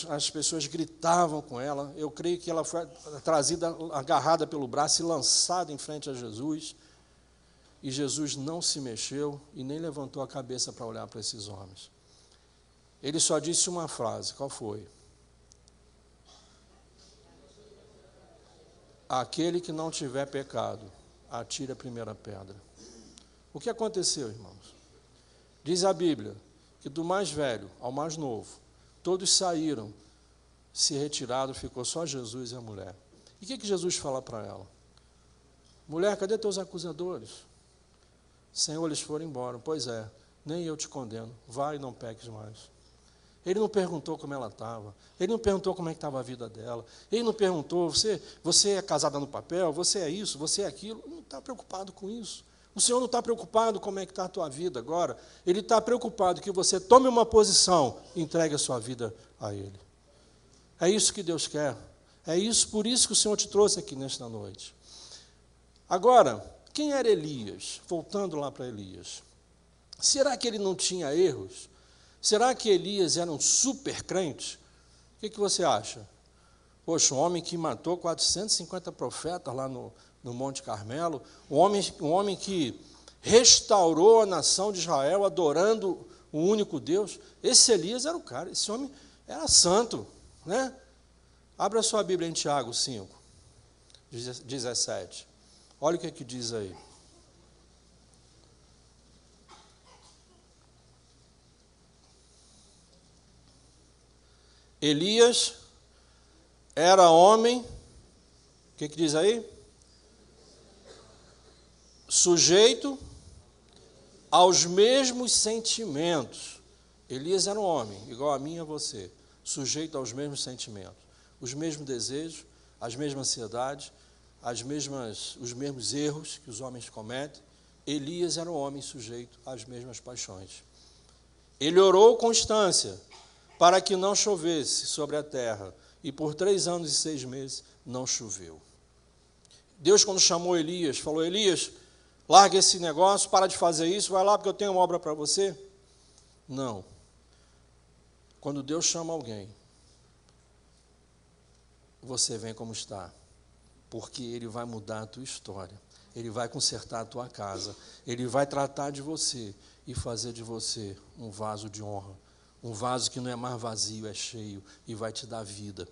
as pessoas gritavam com ela. Eu creio que ela foi trazida, agarrada pelo braço e lançada em frente a Jesus, e Jesus não se mexeu e nem levantou a cabeça para olhar para esses homens. Ele só disse uma frase, qual foi? Aquele que não tiver pecado, atire a primeira pedra. O que aconteceu, irmãos? Diz a Bíblia que do mais velho ao mais novo, todos saíram, se retiraram, ficou só Jesus e a mulher. E o que Jesus fala para ela? Mulher, cadê teus acusadores? Senhor, eles foram embora. Pois é, nem eu te condeno, vai e não peques mais. Ele não perguntou como ela estava, ele não perguntou como é que estava a vida dela, ele não perguntou, você é casada no papel, você é isso, você é aquilo, não está preocupado com isso. O Senhor não está preocupado como é que está a tua vida agora, Ele está preocupado que você tome uma posição e entregue a sua vida a Ele. É isso que Deus quer, por isso que o Senhor te trouxe aqui nesta noite. Agora, quem era Elias? Voltando lá para Elias. Será que ele não tinha erros? Será que Elias era um super crente? O que você acha? Poxa, um homem que matou 450 profetas lá no Monte Carmelo, um homem que restaurou a nação de Israel adorando o único Deus. Esse Elias era o cara, esse homem era santo, né? Abra sua Bíblia em Tiago 5, 17. Olha o que diz aí. Elias era homem, o que diz aí? Sujeito aos mesmos sentimentos. Elias era um homem, igual a mim e a você, sujeito aos mesmos sentimentos, os mesmos desejos, as mesmas ansiedades, os mesmos erros que os homens cometem. Elias era um homem sujeito às mesmas paixões. Ele orou com constância para que não chovesse sobre a terra, e por 3 anos e 6 meses não choveu. Deus, quando chamou Elias, falou: Elias, larga esse negócio, para de fazer isso, vai lá porque eu tenho uma obra para você. Não. Quando Deus chama alguém, você vem como está, porque Ele vai mudar a tua história, Ele vai consertar a tua casa, Ele vai tratar de você e fazer de você um vaso de honra, um vaso que não é mais vazio, é cheio e vai te dar vida.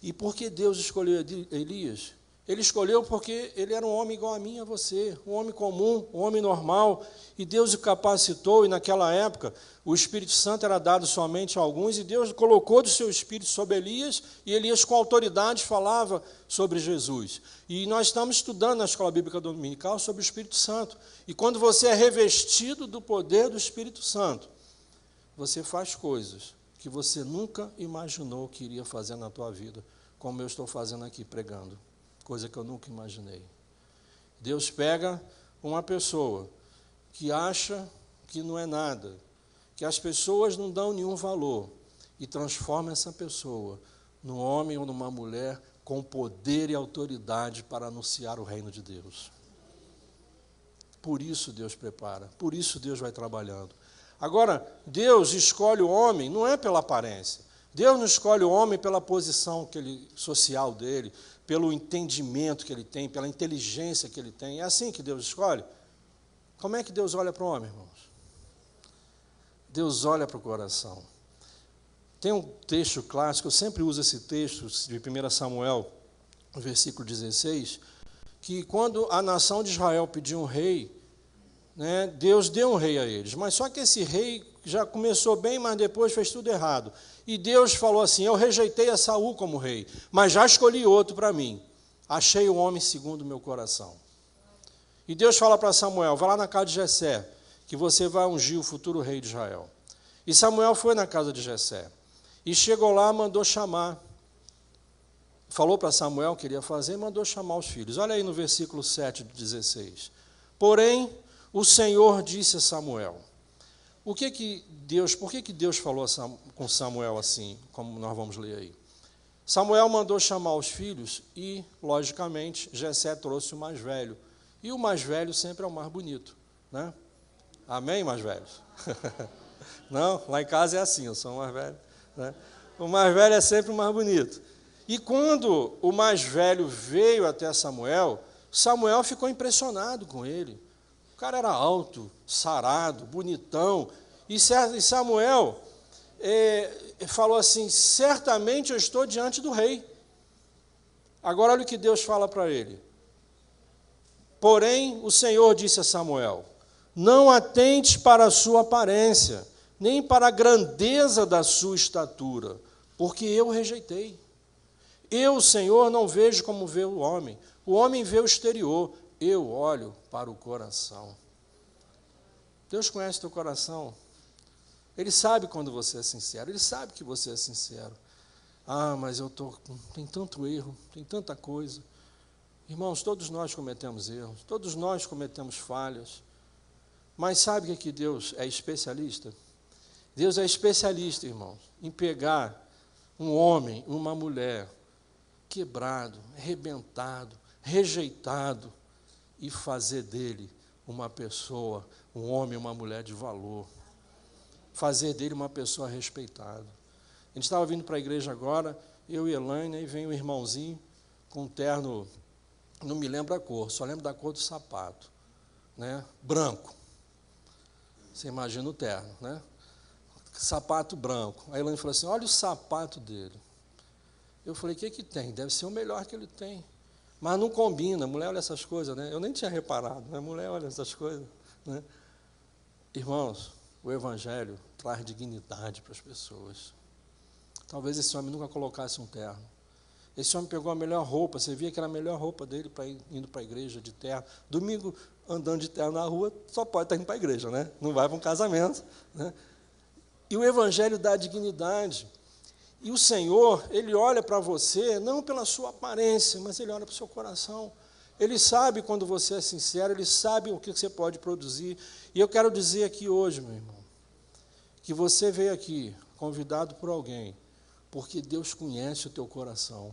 E por que Deus escolheu Elias? Ele escolheu porque ele era um homem igual a mim e a você, um homem comum, um homem normal, e Deus o capacitou, e naquela época o Espírito Santo era dado somente a alguns, e Deus colocou do seu Espírito sobre Elias, e Elias com autoridade falava sobre Jesus. E nós estamos estudando na Escola Bíblica Dominical sobre o Espírito Santo, e quando você é revestido do poder do Espírito Santo, você faz coisas que você nunca imaginou que iria fazer na tua vida, como eu estou fazendo aqui, pregando. Coisa que eu nunca imaginei. Deus pega uma pessoa que acha que não é nada, que as pessoas não dão nenhum valor, e transforma essa pessoa num homem ou numa mulher com poder e autoridade para anunciar o reino de Deus. Por isso Deus prepara, por isso Deus vai trabalhando. Agora, Deus escolhe o homem, não é pela aparência. Deus não escolhe o homem pela posição social dele, pelo entendimento que ele tem, pela inteligência que ele tem. É assim que Deus escolhe? Como é que Deus olha para o homem, irmãos? Deus olha para o coração. Tem um texto clássico, eu sempre uso esse texto de 1 Samuel, no versículo 16, que quando a nação de Israel pediu um rei, né, Deus deu um rei a eles, mas só que esse rei já começou bem, mas depois fez tudo errado. E Deus falou assim: eu rejeitei a Saul como rei, mas já escolhi outro para mim. Achei o homem segundo o meu coração. E Deus fala para Samuel: vai lá na casa de Jessé, que você vai ungir o futuro rei de Israel. E Samuel foi na casa de Jessé. E chegou lá, mandou chamar. Falou para Samuel o que queria fazer, mandou chamar os filhos. Olha aí no versículo 7 de 16. Porém, o Senhor disse a Samuel. Por que Deus falou com Samuel assim, como nós vamos ler aí? Samuel mandou chamar os filhos e, logicamente, Jessé trouxe o mais velho. E o mais velho sempre é o mais bonito, né? Amém, mais velhos? Não, lá em casa é assim, eu sou o mais velho, né? O mais velho é sempre o mais bonito. E quando o mais velho veio até Samuel, Samuel ficou impressionado com ele. O cara era alto, sarado, bonitão. E Samuel falou assim: certamente eu estou diante do rei. Agora olha o que Deus fala para ele. Porém, o Senhor disse a Samuel: não atente para a sua aparência, nem para a grandeza da sua estatura, porque eu rejeitei. Eu, Senhor, não vejo como vê o homem vê o exterior, eu olho para o coração. Deus conhece teu coração. Ele sabe quando você é sincero, Ele sabe que você é sincero. Ah, mas tem tanto erro, tem tanta coisa. Irmãos, todos nós cometemos erros, todos nós cometemos falhas. Mas sabe que Deus é especialista? Deus é especialista, irmãos, em pegar um homem, uma mulher, quebrado, arrebentado, rejeitado, e fazer dele uma pessoa, um homem, uma mulher de valor. Fazer dele uma pessoa respeitada. A gente estava vindo para a igreja agora, eu e Elaine, aí vem um irmãozinho com um terno, não me lembro a cor, só lembro da cor do sapato, né? Branco. Você imagina o terno, né? Sapato branco. Aí a Elaine falou assim: olha o sapato dele. Eu falei, o que tem? Deve ser o melhor que ele tem. Mas não combina, mulher olha essas coisas, né? Eu nem tinha reparado, mas mulher olha essas coisas, né? Irmãos, o Evangelho traz dignidade para as pessoas. Talvez esse homem nunca colocasse um terno. Esse homem pegou a melhor roupa, você via que era a melhor roupa dele para ir indo para a igreja de terno. Domingo, andando de terno na rua, só pode estar indo para a igreja, né? Não vai para um casamento, né? E o Evangelho dá dignidade. E o Senhor, Ele olha para você, não pela sua aparência, mas Ele olha para o seu coração. Ele sabe quando você é sincero, Ele sabe o que você pode produzir. E eu quero dizer aqui hoje, meu irmão, que você veio aqui convidado por alguém, porque Deus conhece o teu coração.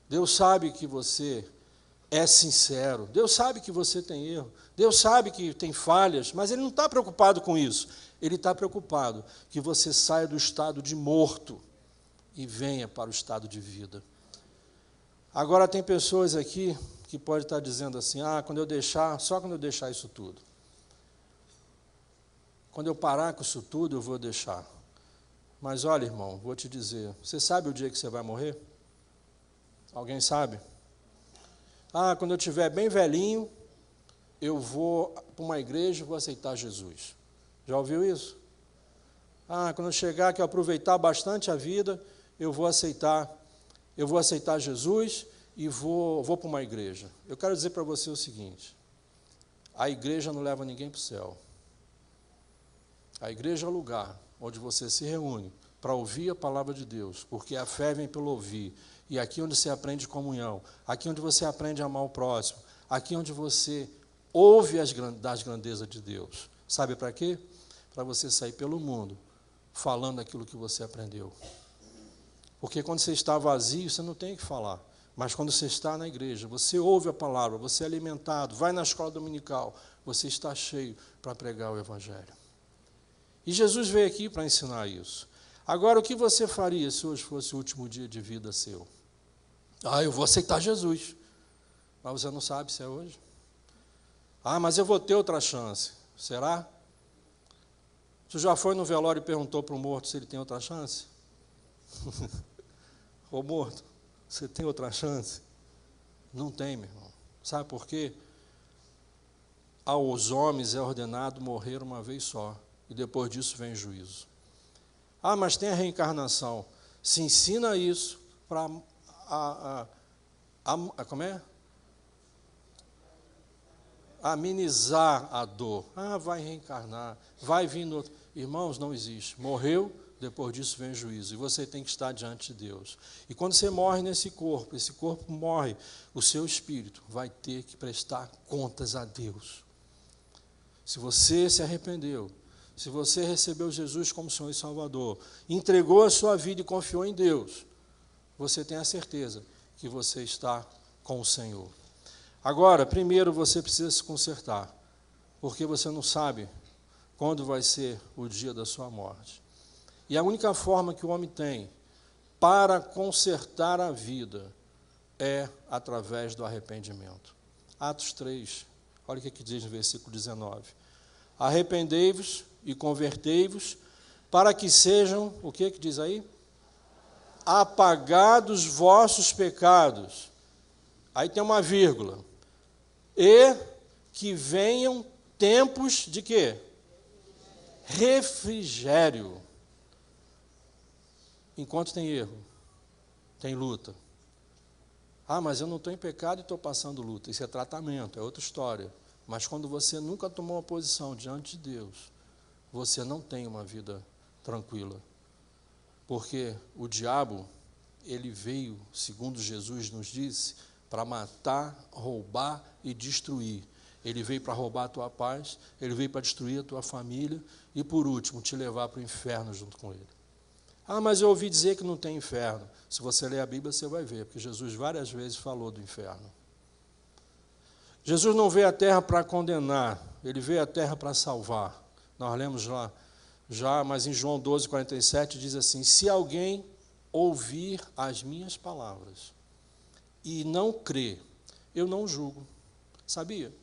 Deus sabe que você é sincero. Deus sabe que você tem erro. Deus sabe que tem falhas, mas Ele não está preocupado com isso. Ele está preocupado que você saia do estado de morto e venha para o estado de vida. Agora tem pessoas aqui que podem estar dizendo assim, só quando eu deixar isso tudo. Quando eu parar com isso tudo, eu vou deixar. Mas olha, irmão, vou te dizer, você sabe o dia que você vai morrer? Alguém sabe? Quando eu estiver bem velhinho, eu vou para uma igreja e vou aceitar Jesus. Já ouviu isso? Quando eu chegar, que eu aproveitar bastante a vida, eu vou aceitar Jesus e vou para uma igreja. Eu quero dizer para você o seguinte, a igreja não leva ninguém para o céu. A igreja é o lugar onde você se reúne para ouvir a palavra de Deus, porque a fé vem pelo ouvir, e aqui onde você aprende comunhão, aqui onde você aprende a amar o próximo, aqui onde você ouve das grandezas de Deus. Sabe para quê? Para você sair pelo mundo falando aquilo que você aprendeu. Porque quando você está vazio, você não tem o que falar. Mas quando você está na igreja, você ouve a palavra, você é alimentado, vai na escola dominical, você está cheio para pregar o Evangelho. E Jesus veio aqui para ensinar isso. Agora, o que você faria se hoje fosse o último dia de vida seu? Eu vou aceitar Jesus. Mas você não sabe se é hoje. Mas eu vou ter outra chance. Será? Você já foi no velório e perguntou para o morto se ele tem outra chance? Ô morto, você tem outra chance? Não tem, meu irmão. Sabe por quê? Aos homens é ordenado morrer uma vez só. E depois disso vem juízo. Mas tem a reencarnação. Se ensina isso para como é? Amenizar a dor. Vai reencarnar, vai vir no outro. Irmãos, não existe. Morreu, depois disso vem juízo. E você tem que estar diante de Deus. E quando você morre nesse corpo, esse corpo morre, o seu espírito vai ter que prestar contas a Deus. Se você se arrependeu, se você recebeu Jesus como Senhor e Salvador, entregou a sua vida e confiou em Deus, você tem a certeza que você está com o Senhor. Agora, primeiro você precisa se consertar, porque você não sabe quando vai ser o dia da sua morte. E a única forma que o homem tem para consertar a vida é através do arrependimento. Atos 3, olha o que diz no versículo 19. Arrependei-vos e convertei-vos, para que sejam, o que diz aí? Apagados vossos pecados. Aí tem uma vírgula. E que venham tempos de quê? Refrigério. Enquanto tem erro, tem luta. Mas eu não estou em pecado e estou passando luta. Isso é tratamento, é outra história. Mas quando você nunca tomou uma posição diante de Deus, você não tem uma vida tranquila. Porque o diabo, ele veio, segundo Jesus nos disse, para matar, roubar e destruir. Ele veio para roubar a tua paz, ele veio para destruir a tua família e, por último, te levar para o inferno junto com ele. Mas eu ouvi dizer que não tem inferno. Se você ler a Bíblia, você vai ver, porque Jesus várias vezes falou do inferno. Jesus não veio à terra para condenar, ele veio à terra para salvar. Nós lemos lá, mas em João 12:47 diz assim: se alguém ouvir as minhas palavras e não crer, eu não julgo. Sabia?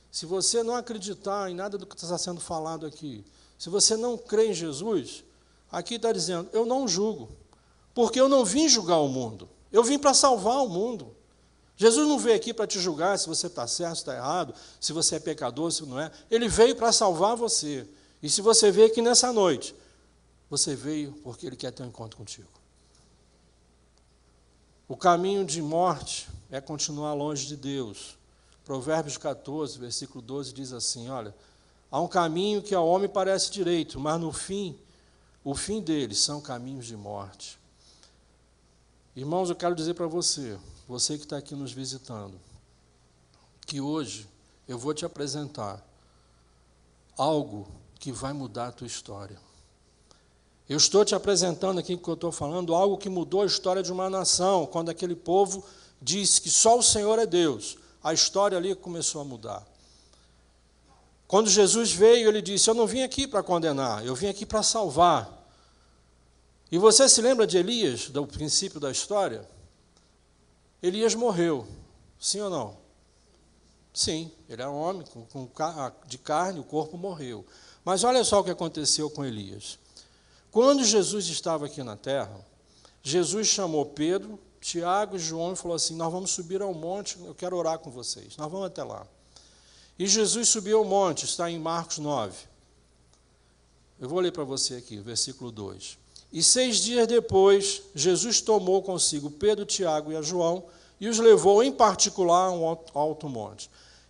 Se você não acreditar em nada do que está sendo falado aqui, se você não crê em Jesus, aqui está dizendo, eu não julgo, porque eu não vim julgar o mundo, Eu vim para salvar o mundo. Jesus não veio aqui para te julgar se você está certo, se está errado, se você é pecador, se não é. Ele veio para salvar você. E se você veio aqui nessa noite, você veio porque Ele quer ter um encontro contigo. O caminho de morte é continuar longe de Deus. Provérbios 14, versículo 12, diz assim, olha, há um caminho que ao homem parece direito, mas no fim, o fim dele são caminhos de morte. Irmãos, eu quero dizer para você que está aqui nos visitando, que hoje eu vou te apresentar algo que vai mudar a tua história. Eu estou te apresentando aqui, que eu estou falando, algo que mudou a história de uma nação, quando aquele povo disse que só o Senhor é Deus. A história ali começou a mudar. Quando Jesus veio, Ele disse, eu não vim aqui para condenar, eu vim aqui para salvar. E você se lembra de Elias, do princípio da história? Elias morreu, sim ou não? Sim, ele era um homem de carne, o corpo morreu. Mas olha só o que aconteceu com Elias. Quando Jesus estava aqui na terra, Jesus chamou Pedro, Tiago e João e falou assim, nós vamos subir ao monte, eu quero orar com vocês, nós vamos até lá. E Jesus subiu ao monte, está em Marcos 9. Eu vou ler para você aqui, versículo 2. E 6 dias depois, Jesus tomou consigo Pedro, Tiago e a João e os levou em particular a um alto monte.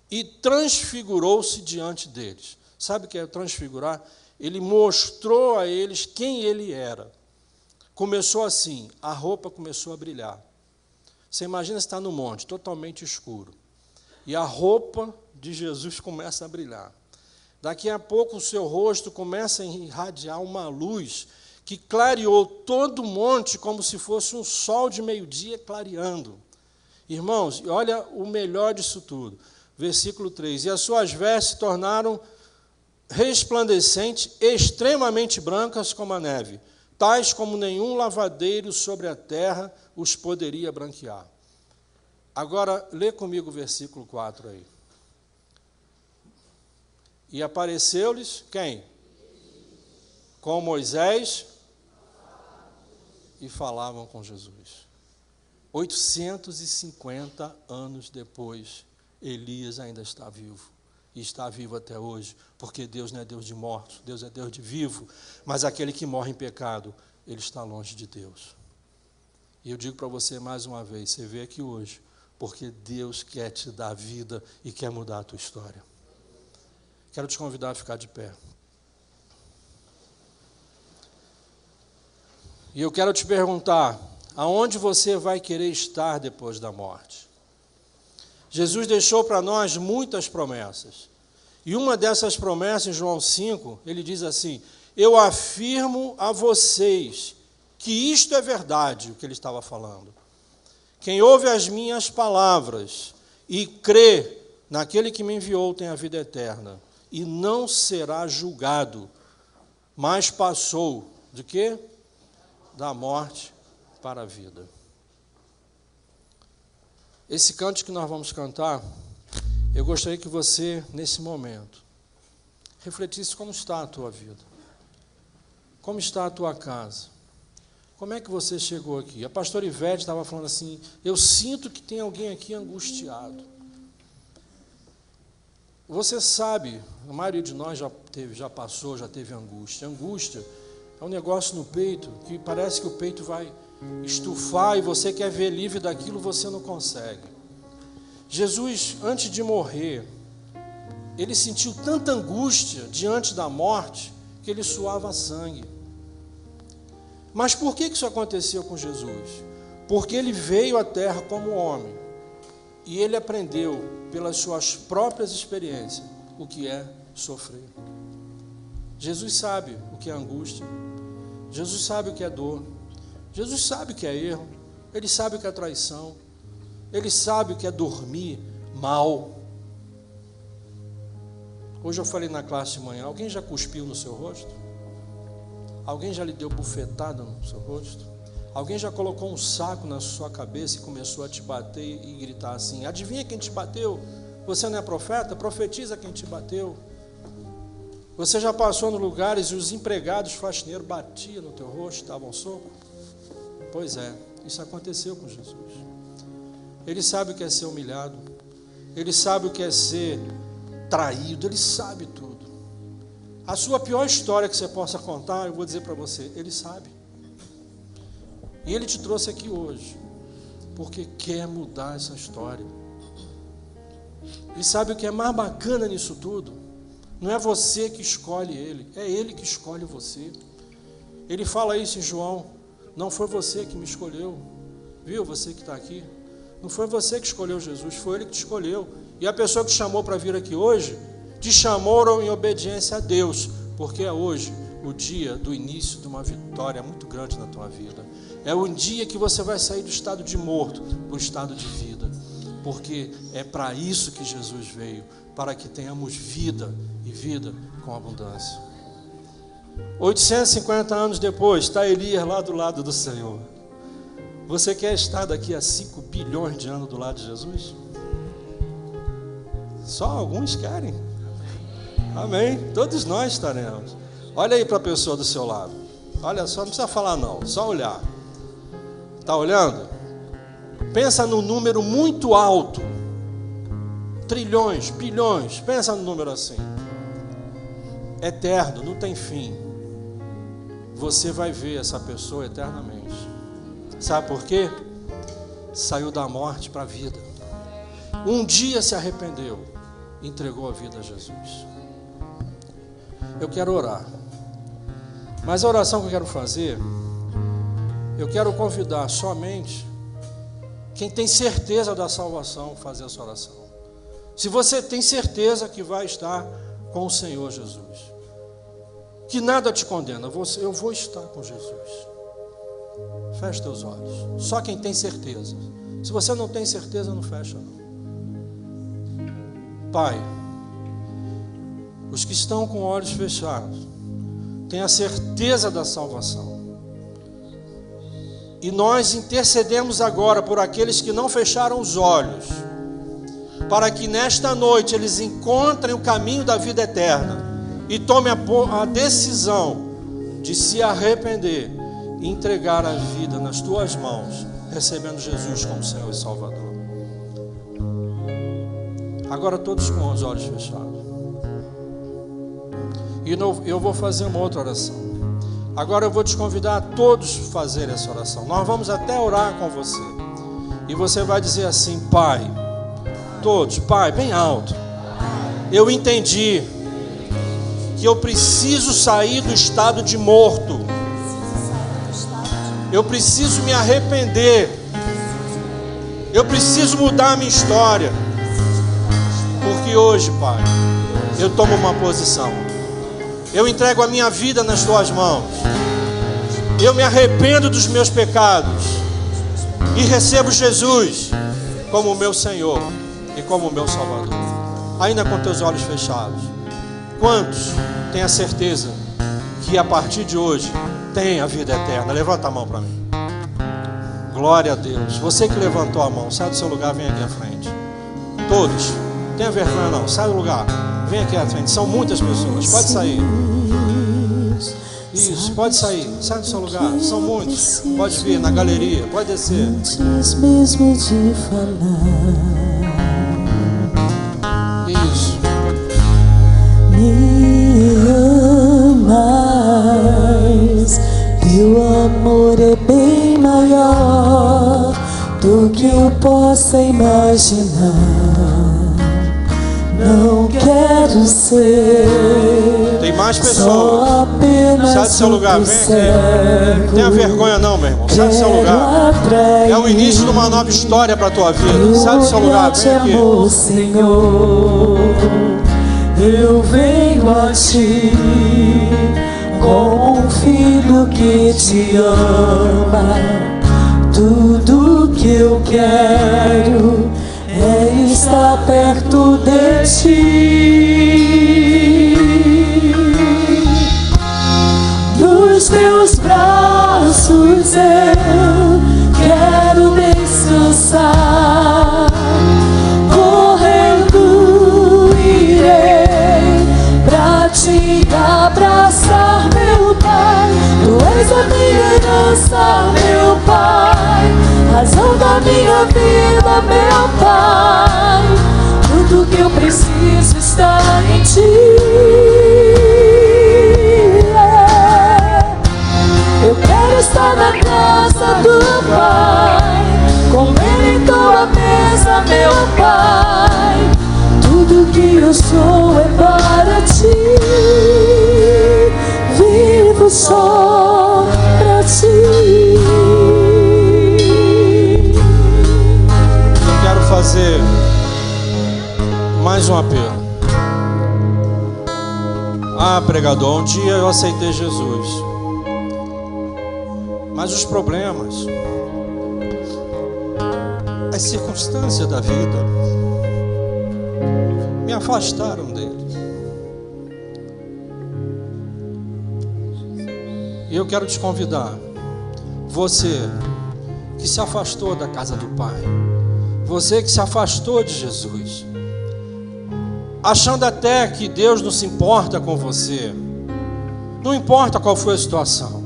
E transfigurou-se diante deles. Sabe o que é transfigurar? Ele mostrou a eles quem ele era. Começou assim, a roupa começou a brilhar. Você imagina estar no monte, totalmente escuro. E a roupa de Jesus começa a brilhar. Daqui a pouco o seu rosto começa a irradiar uma luz que clareou todo o monte como se fosse um sol de meio-dia clareando. Irmãos, olha o melhor disso tudo. Versículo 3. E as suas vestes se tornaram resplandecentes, extremamente brancas como a neve, tais como nenhum lavadeiro sobre a terra os poderia branquear. Agora, lê comigo o versículo 4 aí. E apareceu-lhes quem? Com Moisés e falavam com Jesus. 850 anos depois, Elias ainda está vivo. E está vivo até hoje, porque Deus não é Deus de mortos, Deus é Deus de vivo, mas aquele que morre em pecado, ele está longe de Deus. E eu digo para você mais uma vez, você veio aqui hoje, porque Deus quer te dar vida e quer mudar a tua história. Quero te convidar a ficar de pé. E eu quero te perguntar, aonde você vai querer estar depois da morte? Jesus deixou para nós muitas promessas. E uma dessas promessas, em João 5, ele diz assim, eu afirmo a vocês que isto é verdade, o que ele estava falando. Quem ouve as minhas palavras e crê naquele que me enviou tem a vida eterna e não será julgado, mas passou de quê? Da morte para a vida. Esse canto que nós vamos cantar, eu gostaria que você, nesse momento, refletisse como está a tua vida. Como está a tua casa. Como é que você chegou aqui? A pastora Ivete estava falando assim, eu sinto que tem alguém aqui angustiado. Você sabe, a maioria de nós já passou, já teve angústia. Angústia é um negócio no peito que parece que o peito vai estufar e você quer ver livre daquilo, você não consegue. Jesus, antes de morrer, ele sentiu tanta angústia diante da morte que ele suava sangue. Mas por que isso aconteceu com Jesus? Porque ele veio à terra como homem e ele aprendeu pelas suas próprias experiências o que é sofrer. Jesus sabe o que é angústia, Jesus sabe o que é dor, Jesus sabe o que é erro, ele sabe o que é traição, ele sabe o que é dormir mal. Hoje eu falei na classe de manhã, alguém já cuspiu no seu rosto? Alguém já lhe deu bufetada no seu rosto? Alguém já colocou um saco na sua cabeça e começou a te bater e gritar assim, adivinha quem te bateu? Você não é profeta? Profetiza quem te bateu. Você já passou nos lugares e os empregados faxineiros batiam no teu rosto, davam soco? Pois é, Isso aconteceu com Jesus. Ele sabe o que é ser humilhado. Ele sabe o que é ser traído. Ele sabe tudo. A sua pior história que você possa contar, eu vou dizer para você, Ele sabe. E Ele te trouxe aqui hoje, porque quer mudar essa história. E sabe o que é mais bacana nisso tudo? Não é você que escolhe Ele, é Ele que escolhe você. Ele fala isso em João, não foi você que me escolheu, viu, você que está aqui? Não foi você que escolheu Jesus, foi Ele que te escolheu. E a pessoa que te chamou para vir aqui hoje, te chamou em obediência a Deus, porque é hoje o dia do início de uma vitória muito grande na tua vida. É um dia que você vai sair do estado de morto para o estado de vida, porque é para isso que Jesus veio, para que tenhamos vida e vida com abundância. 850 anos depois, está Elias lá do lado do Senhor. Você quer estar daqui a 5 bilhões de anos do lado de Jesus? Só alguns querem. Amém? Todos nós estaremos. Olha aí para a pessoa do seu lado. Olha só, não precisa falar não, só olhar. Está olhando? Pensa num número muito alto. Trilhões, bilhões. Pensa num número assim. Eterno, não tem fim. Você vai ver essa pessoa eternamente. Sabe por quê? Saiu da morte para a vida. Um dia se arrependeu, entregou a vida a Jesus. Eu quero orar. Mas a oração que eu quero fazer, eu quero convidar somente quem tem certeza da salvação a fazer essa oração. Se você tem certeza que vai estar com o Senhor Jesus, que nada te condena, eu vou estar com Jesus. Feche teus olhos. Só quem tem certeza. Se você não tem certeza, não fecha não. Pai, os que estão com olhos fechados têm a certeza da salvação. E nós intercedemos agora por aqueles que não fecharam os olhos, para que nesta noite eles encontrem o caminho da vida eterna e tomem a decisão de se arrepender e entregar a vida nas tuas mãos, recebendo Jesus como Senhor e Salvador. Agora todos com os olhos fechados. E eu vou fazer uma outra oração. Agora eu vou te convidar a todos fazer essa oração. Nós vamos até orar com você. E você vai dizer assim: Pai, todos, Pai, bem alto. Eu entendi que eu preciso sair do estado de morto. Eu preciso me arrepender. Eu preciso mudar a minha história. Porque hoje, Pai, eu tomo uma posição. Eu entrego a minha vida nas tuas mãos. Eu me arrependo dos meus pecados e recebo Jesus como o meu Senhor e como o meu Salvador. Ainda com teus olhos fechados, quantos têm a certeza que a partir de hoje tem a vida eterna? Levanta a mão para mim. Glória a Deus. Você que levantou a mão, sai do seu lugar, vem aqui à frente. Todos, não tenha vergonha não, sai do lugar, vem aqui à frente. São muitas pessoas, pode sair. Isso, pode sair, sai do seu lugar, são muitos. Pode vir na galeria, pode descer. Antes mesmo de falar, Isso. me amas. Teu amor é bem maior do que eu possa imaginar. Não quero ser. Tem mais Só pessoas. apenas Sai do seu lugar, vem aqui. Não tenha vergonha não, meu irmão. Sai do seu lugar. É o início de uma nova história para a tua vida. Sai do seu lugar, vem aqui. Amor, Senhor, eu venho a ti como um filho que te ama. Tudo que eu quero é estar perto de ti. Nos teus braços eu quero descansar. Correndo irei pra te abraçar, meu Pai. Tu és a minha herança, meu Pai. razão da minha vida, meu Pai. Tudo que eu preciso está em Ti. Eu quero estar na casa do Pai, comer em Tua mesa, meu Pai. Tudo que eu sou é para Ti, vivo só para Ti. Eu quero fazer mais um apelo. Ah, pregador, um dia eu aceitei Jesus, mas os problemas, as circunstâncias da vida me afastaram dele. E eu quero te convidar, você que se afastou da casa do Pai, você que se afastou de Jesus, achando até que Deus não se importa com você, não importa qual foi a situação,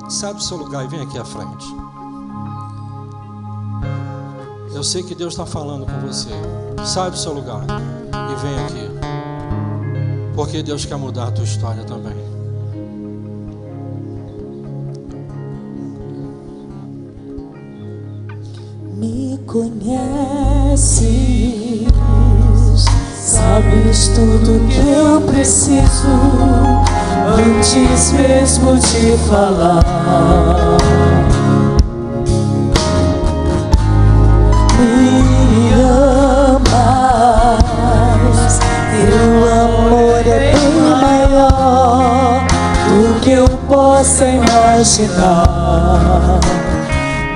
sai do seu lugar e vem aqui à frente. Eu sei que Deus está falando com você. Sai do seu lugar e vem aqui, porque Deus quer mudar a tua história também. Me conheces, sabes tudo que eu preciso antes mesmo de falar. Me amas, teu amor é bem maior do que eu possa imaginar.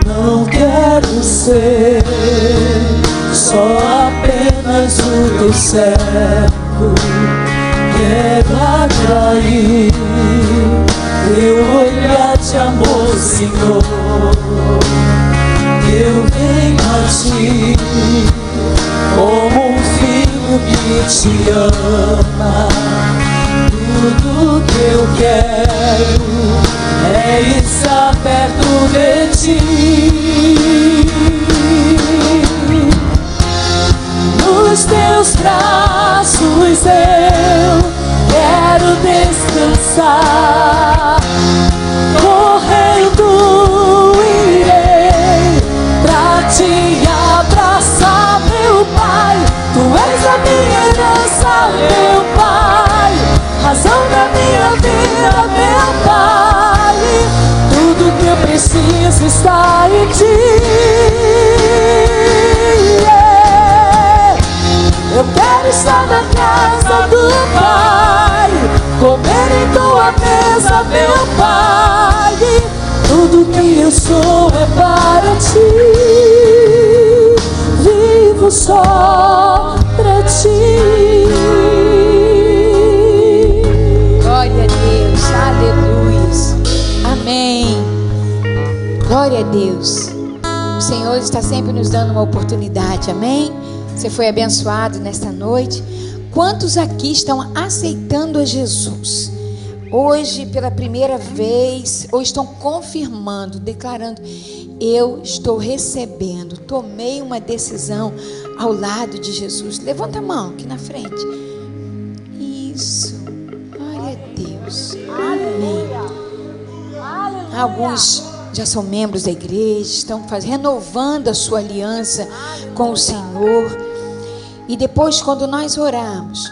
Não quero ser só apenas o teu servo, quero atrair teu olhar de amor, Senhor. Eu venho a Ti como um filho que Te ama. Tudo que eu quero é estar perto de Ti. Nos Teus braços eu quero descansar. Correndo irei pra Te abraçar, meu Pai. Tu és a minha herança, meu Pai, razão da minha vida, meu Pai. Tudo que eu preciso está em Ti. Eu quero estar na casa do Pai, comer em Tua mesa, meu Pai. Tudo que eu sou é para Ti, vivo só para Ti. Glória a Deus, aleluia. Amém. Glória a Deus. O Senhor está sempre nos dando uma oportunidade, amém? Você foi abençoado nesta noite. Quantos aqui estão aceitando a Jesus hoje pela primeira vez, ou estão confirmando, declarando: eu estou recebendo, tomei uma decisão ao lado de Jesus? Levanta a mão aqui na frente. Isso. Glória a Deus. Amém. Alguns já são membros da igreja, estão renovando a sua aliança com o Senhor. E depois, quando nós orarmos,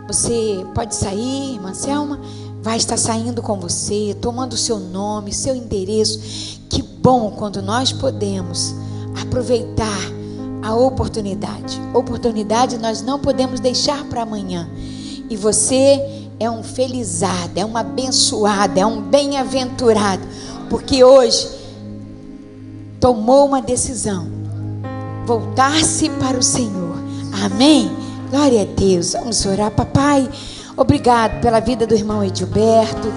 você pode sair, irmã Selma vai estar saindo com você, tomando o seu nome, seu endereço. Que bom quando nós podemos aproveitar a oportunidade. Oportunidade nós não podemos deixar para amanhã. E você é um felizardo, é uma abençoada, é um bem-aventurado, porque hoje tomou uma decisão, voltar-se para o Senhor. Amém? Glória a Deus. Vamos orar. Papai, obrigado pela vida do irmão Edilberto.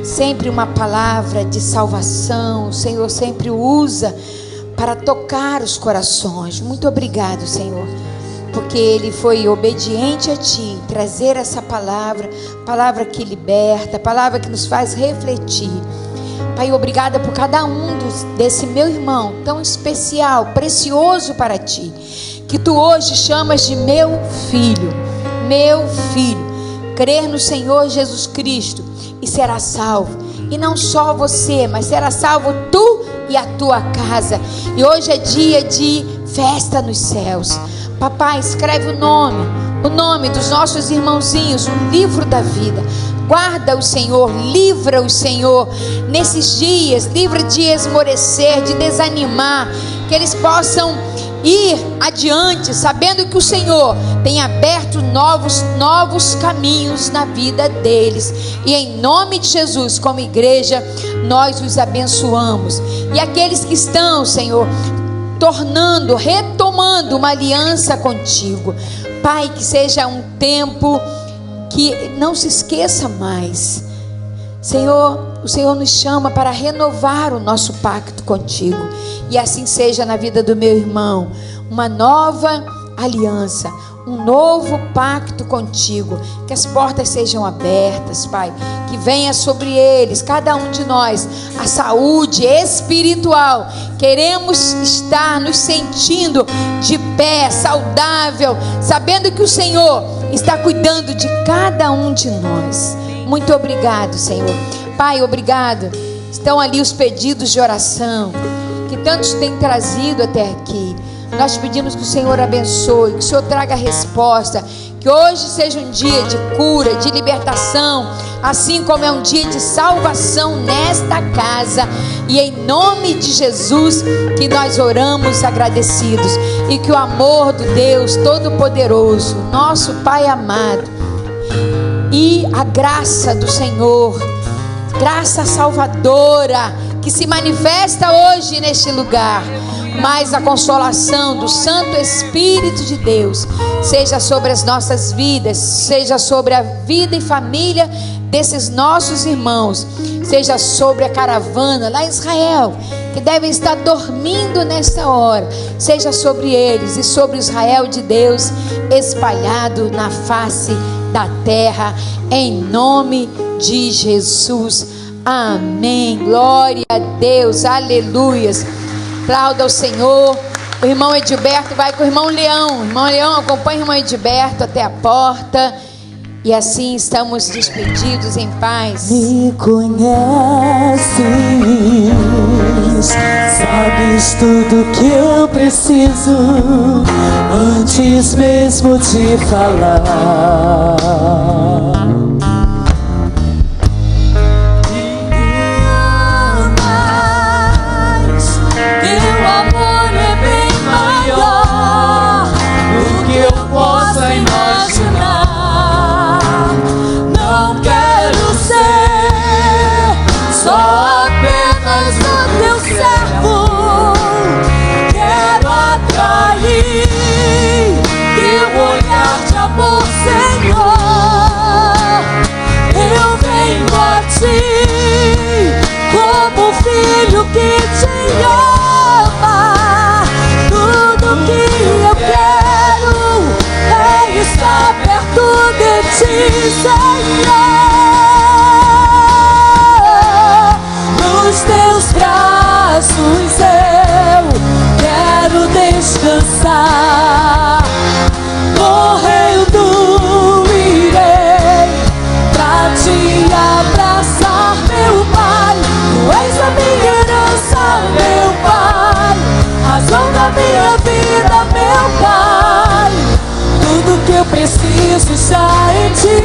Sempre uma palavra de salvação. O Senhor sempre usa para tocar os corações. Muito obrigado, Senhor, porque ele foi obediente a Ti, trazer essa palavra, palavra que liberta, palavra que nos faz refletir. Pai, obrigada por cada um desse meu irmão tão especial, precioso para Ti, que Tu hoje chamas de meu filho. Meu filho, crer no Senhor Jesus Cristo e será salvo. E não só você, mas será salvo tu e a tua casa. E hoje é dia de festa nos céus. Papai, escreve o nome dos nossos irmãozinhos no livro da vida. Guarda o Senhor, livra o Senhor nesses dias, livra de esmorecer, de desanimar, que eles possam ir adiante, sabendo que o Senhor tem aberto novos caminhos na vida deles. E em nome de Jesus, como igreja, nós os abençoamos. E aqueles que estão, Senhor, retomando uma aliança contigo, Pai, que seja um tempo que não se esqueça mais. Senhor, o Senhor nos chama para renovar o nosso pacto contigo. E assim seja na vida do meu irmão. Uma nova aliança, um novo pacto contigo. Que as portas sejam abertas, Pai. Que venha sobre eles, cada um de nós, a saúde espiritual. Queremos estar nos sentindo de pé, saudável, sabendo que o Senhor está cuidando de cada um de nós. Muito obrigado, Senhor. Pai, obrigado. Estão ali os pedidos de oração que tantos têm trazido até aqui. Nós pedimos que o Senhor abençoe, que o Senhor traga resposta, que hoje seja um dia de cura, de libertação, assim como é um dia de salvação nesta casa. E em nome de Jesus que nós oramos agradecidos, e que o amor do Deus Todo-Poderoso, nosso Pai amado, e a graça do Senhor, graça salvadora, que se manifesta hoje neste lugar, mas a consolação do Santo Espírito de Deus seja sobre as nossas vidas, seja sobre a vida e família desses nossos irmãos, seja sobre a caravana lá em Israel, que devem estar dormindo nesta hora, seja sobre eles e sobre Israel de Deus espalhado na face da terra, em nome de Jesus. Amém. Glória a Deus. Aleluias. Aplauda ao Senhor. O irmão Edilberto vai com o irmão Leão. O irmão Leão acompanha o irmão Edilberto até a porta. E assim estamos despedidos em paz. Me conheces, sabes tudo que eu preciso antes mesmo de falar. Teu amor é bem maior do que eu possa imaginar. Não quero ser só apenas o teu servo. Quero atrair teu olhar de amor, Senhor. Eu venho a ti como filho que te ama. Tudo que eu quero é estar perto de ti, Senhor. Nos teus braços eu quero descansar. Correndo irei pra te abraçar, meu Pai. Tu és a minha herança, meu Pai, razão da minha vida, meu Pai. Tudo que eu preciso está em ti.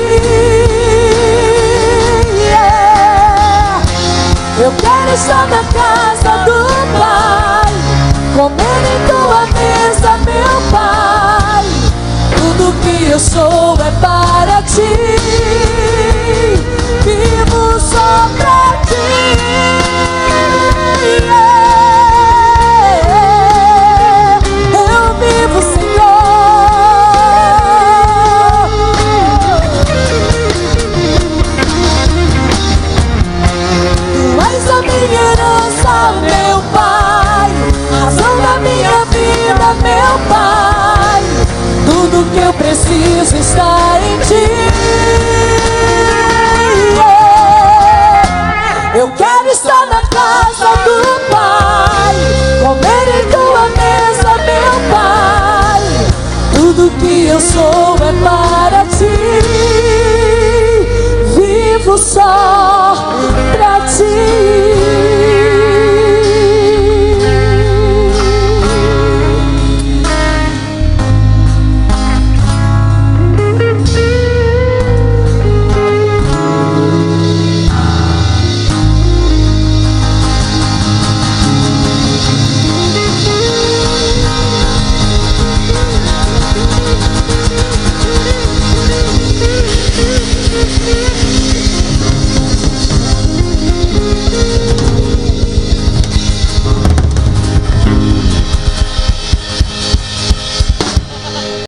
Eu quero estar na casa do Pai, comendo em tua mesa, meu Pai. Tudo que eu sou é para ti. Vivo só pra ti. Eu vivo, Senhor. Tu és a minha herança, meu Pai, razão da minha vida, meu Pai. Tudo que eu preciso está em ti. Eu quero